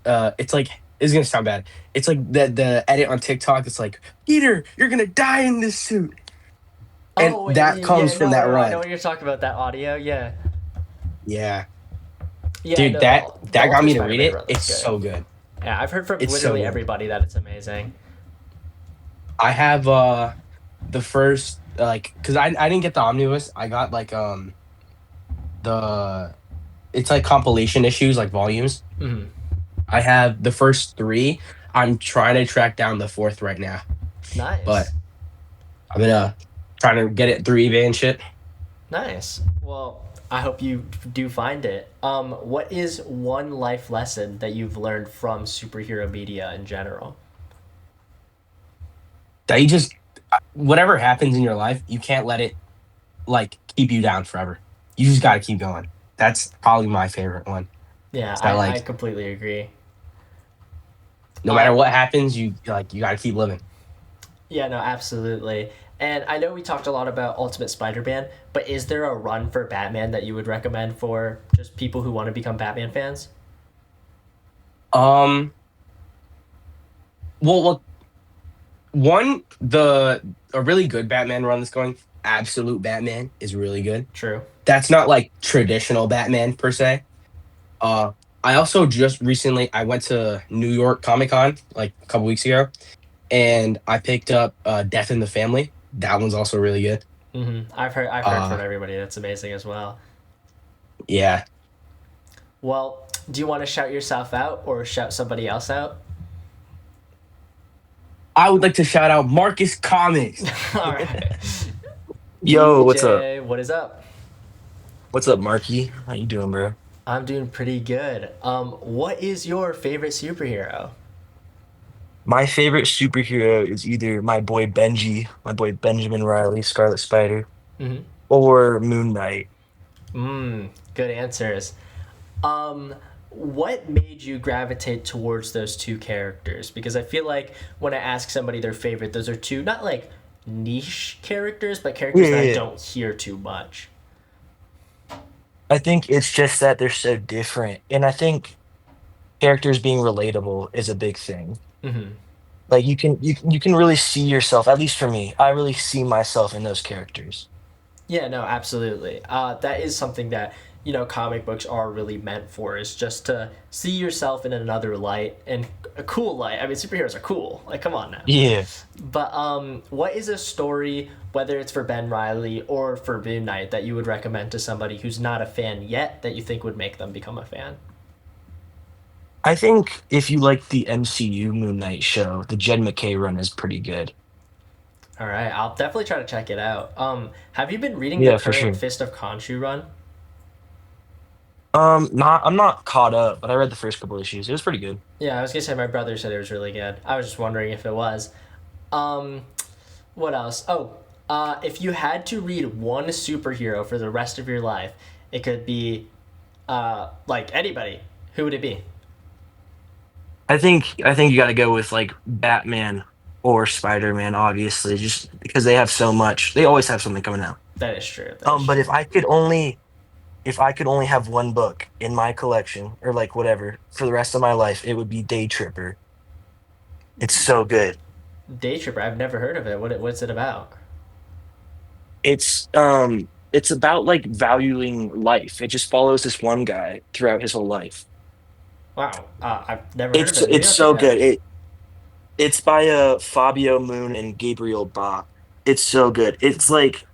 it's like, it's going to sound bad. It's like the edit on TikTok. It's like, Peter, you're going to die in this suit. And that comes from that run. I know what you're talking about, that audio, yeah. Yeah. Yeah, dude, no, that got me to read it. Spider-Man It's good. so good. Yeah, I've heard from It's literally so good. everybody that it's amazing. I have the first because I didn't get the omnibus. I got like it's like compilation issues, like volumes. Mm-hmm. I have the first 3. I'm trying to track down the 4th right now. Nice. But I've been trying to get it through eBay and shit. Nice. Well, I hope you do find it. What is one life lesson that you've learned from superhero media in general? That you just whatever happens in your life, you can't let it like keep you down forever. You just got to keep going. That's probably my favorite one. Yeah, So I completely agree. No matter what happens, you gotta keep living. Yeah, no, absolutely. And I know we talked a lot about Ultimate Spider-Man, but is there a run for Batman that you would recommend for just people who want to become Batman fans? Well, a really good Batman run that's going. Absolute Batman is really good. True. That's not like traditional Batman per se. I also just recently I went to New York Comic Con like a couple weeks ago, and I picked up Death in the Family. That one's also really good. I've heard from everybody that's amazing as well. Yeah. Well, do you want to shout yourself out or shout somebody else out? I would like to shout out Marcus Comics. All right. Yo, DJ, what's up? What is up? What's up, Marky? How you doing, bro? I'm doing pretty good. What is your favorite superhero? My favorite superhero is either my boy Benji, my boy Benjamin Riley, Scarlet Spider, or Moon Knight. Good answers. What made you gravitate towards those two characters? Because I feel like when I ask somebody their favorite, those are two, not like niche characters, but characters that I don't hear too much. I think it's just that they're so different. And I think characters being relatable is a big thing. Like you can really see yourself, at least for me, I really see myself in those characters. Yeah, no, absolutely. That is something that, comic books are really meant for, is just to see yourself in another light, and a cool light. I mean, superheroes are cool. Like, come on now. Yeah. But what is a story, whether it's for Ben Riley or for Moon Knight, that you would recommend to somebody who's not a fan yet that you think would make them become a fan? I think if you like the MCU Moon Knight show, the Jed McKay run is pretty good. All right, I'll definitely try to check it out. Have you been reading Yeah, the for current sure. Fist of Khonshu run? I'm not caught up, but I read the first couple issues. It was pretty good. Yeah, I was gonna say my brother said it was really good. I was just wondering if it was. What else? If you had to read one superhero for the rest of your life, it could be like anybody. Who would it be? I think you got to go with like Batman or Spider-Man, obviously, just because they have so much. They always have something coming out. That is true. But if I could only have one book in my collection or like whatever for the rest of my life, it would be Day Tripper. It's so good. Day Tripper. I've never heard of it. What's it about? It's about like valuing life. It just follows this one guy throughout his whole life. Wow, I've never heard of it. It's so good. It's by Fabio Moon and Gabriel Bach. It's so good. It's like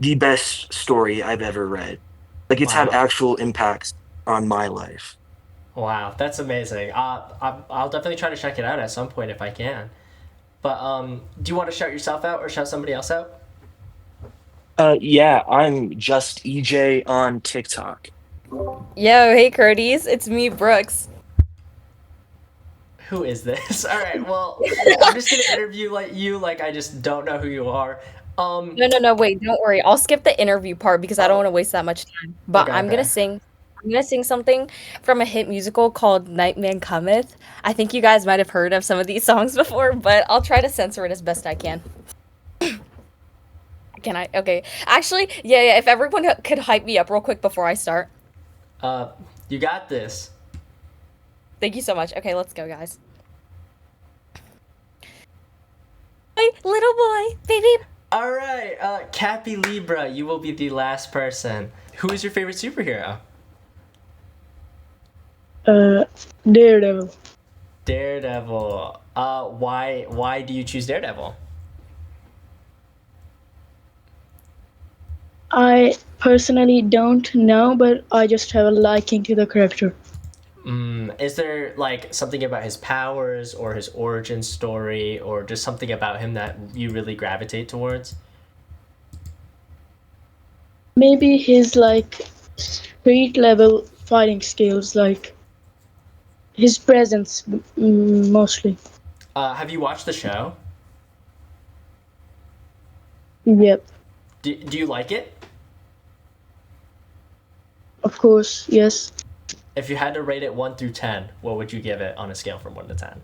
the best story I've ever read. Like it's had actual impacts on my life. Wow, that's amazing. I'll definitely try to check it out at some point if I can. But do you want to shout yourself out or shout somebody else out? Yeah, I'm just EJ on TikTok. Yo, hey Curtis, it's me, Brooks. Who is this? All right, well, I'm just gonna interview like I just don't know who you are. No, wait, don't worry. I'll skip the interview part because I don't want to waste that much time. But Okay, I'm gonna sing something from a hit musical called Nightman Cometh. I think you guys might have heard of some of these songs before, but I'll try to censor it as best I can. Can I? Okay. Actually, yeah, if everyone could hype me up real quick before I start. You got this. Thank you so much. Okay, let's go, guys. Hey, little boy, baby. All right, Capylibra, you will be the last person. Who is your favorite superhero? Daredevil. Daredevil. Why do you choose Daredevil? I personally don't know, but I just have a liking to the character. Is there like something about his powers or his origin story or just something about him that you really gravitate towards? Maybe his like street level fighting skills, like his presence mostly. Have you watched the show? Yep, Do you like it? of course, yes. If you had to rate it 1 through 10, what would you give it on a scale from 1 to 10?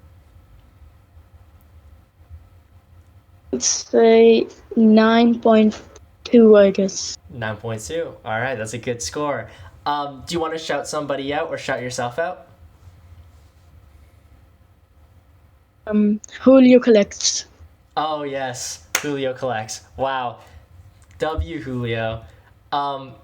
Let's say 9.2, I guess. 9.2. All right, that's a good score. Do you want to shout somebody out or shout yourself out? Juliocollects. Oh, yes. Juliocollects. Wow. W. Julio.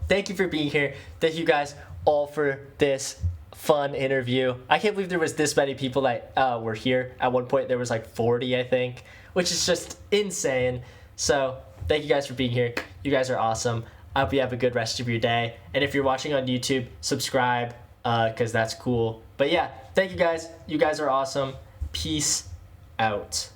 Thank you for being here. Thank you guys all for this fun interview. I can't believe there was this many people that were here. At one point, there was like 40, I think, which is just insane. So thank you guys for being here. You guys are awesome. I hope you have a good rest of your day. And if you're watching on YouTube, subscribe because that's cool. But yeah, thank you guys. You guys are awesome. Peace out.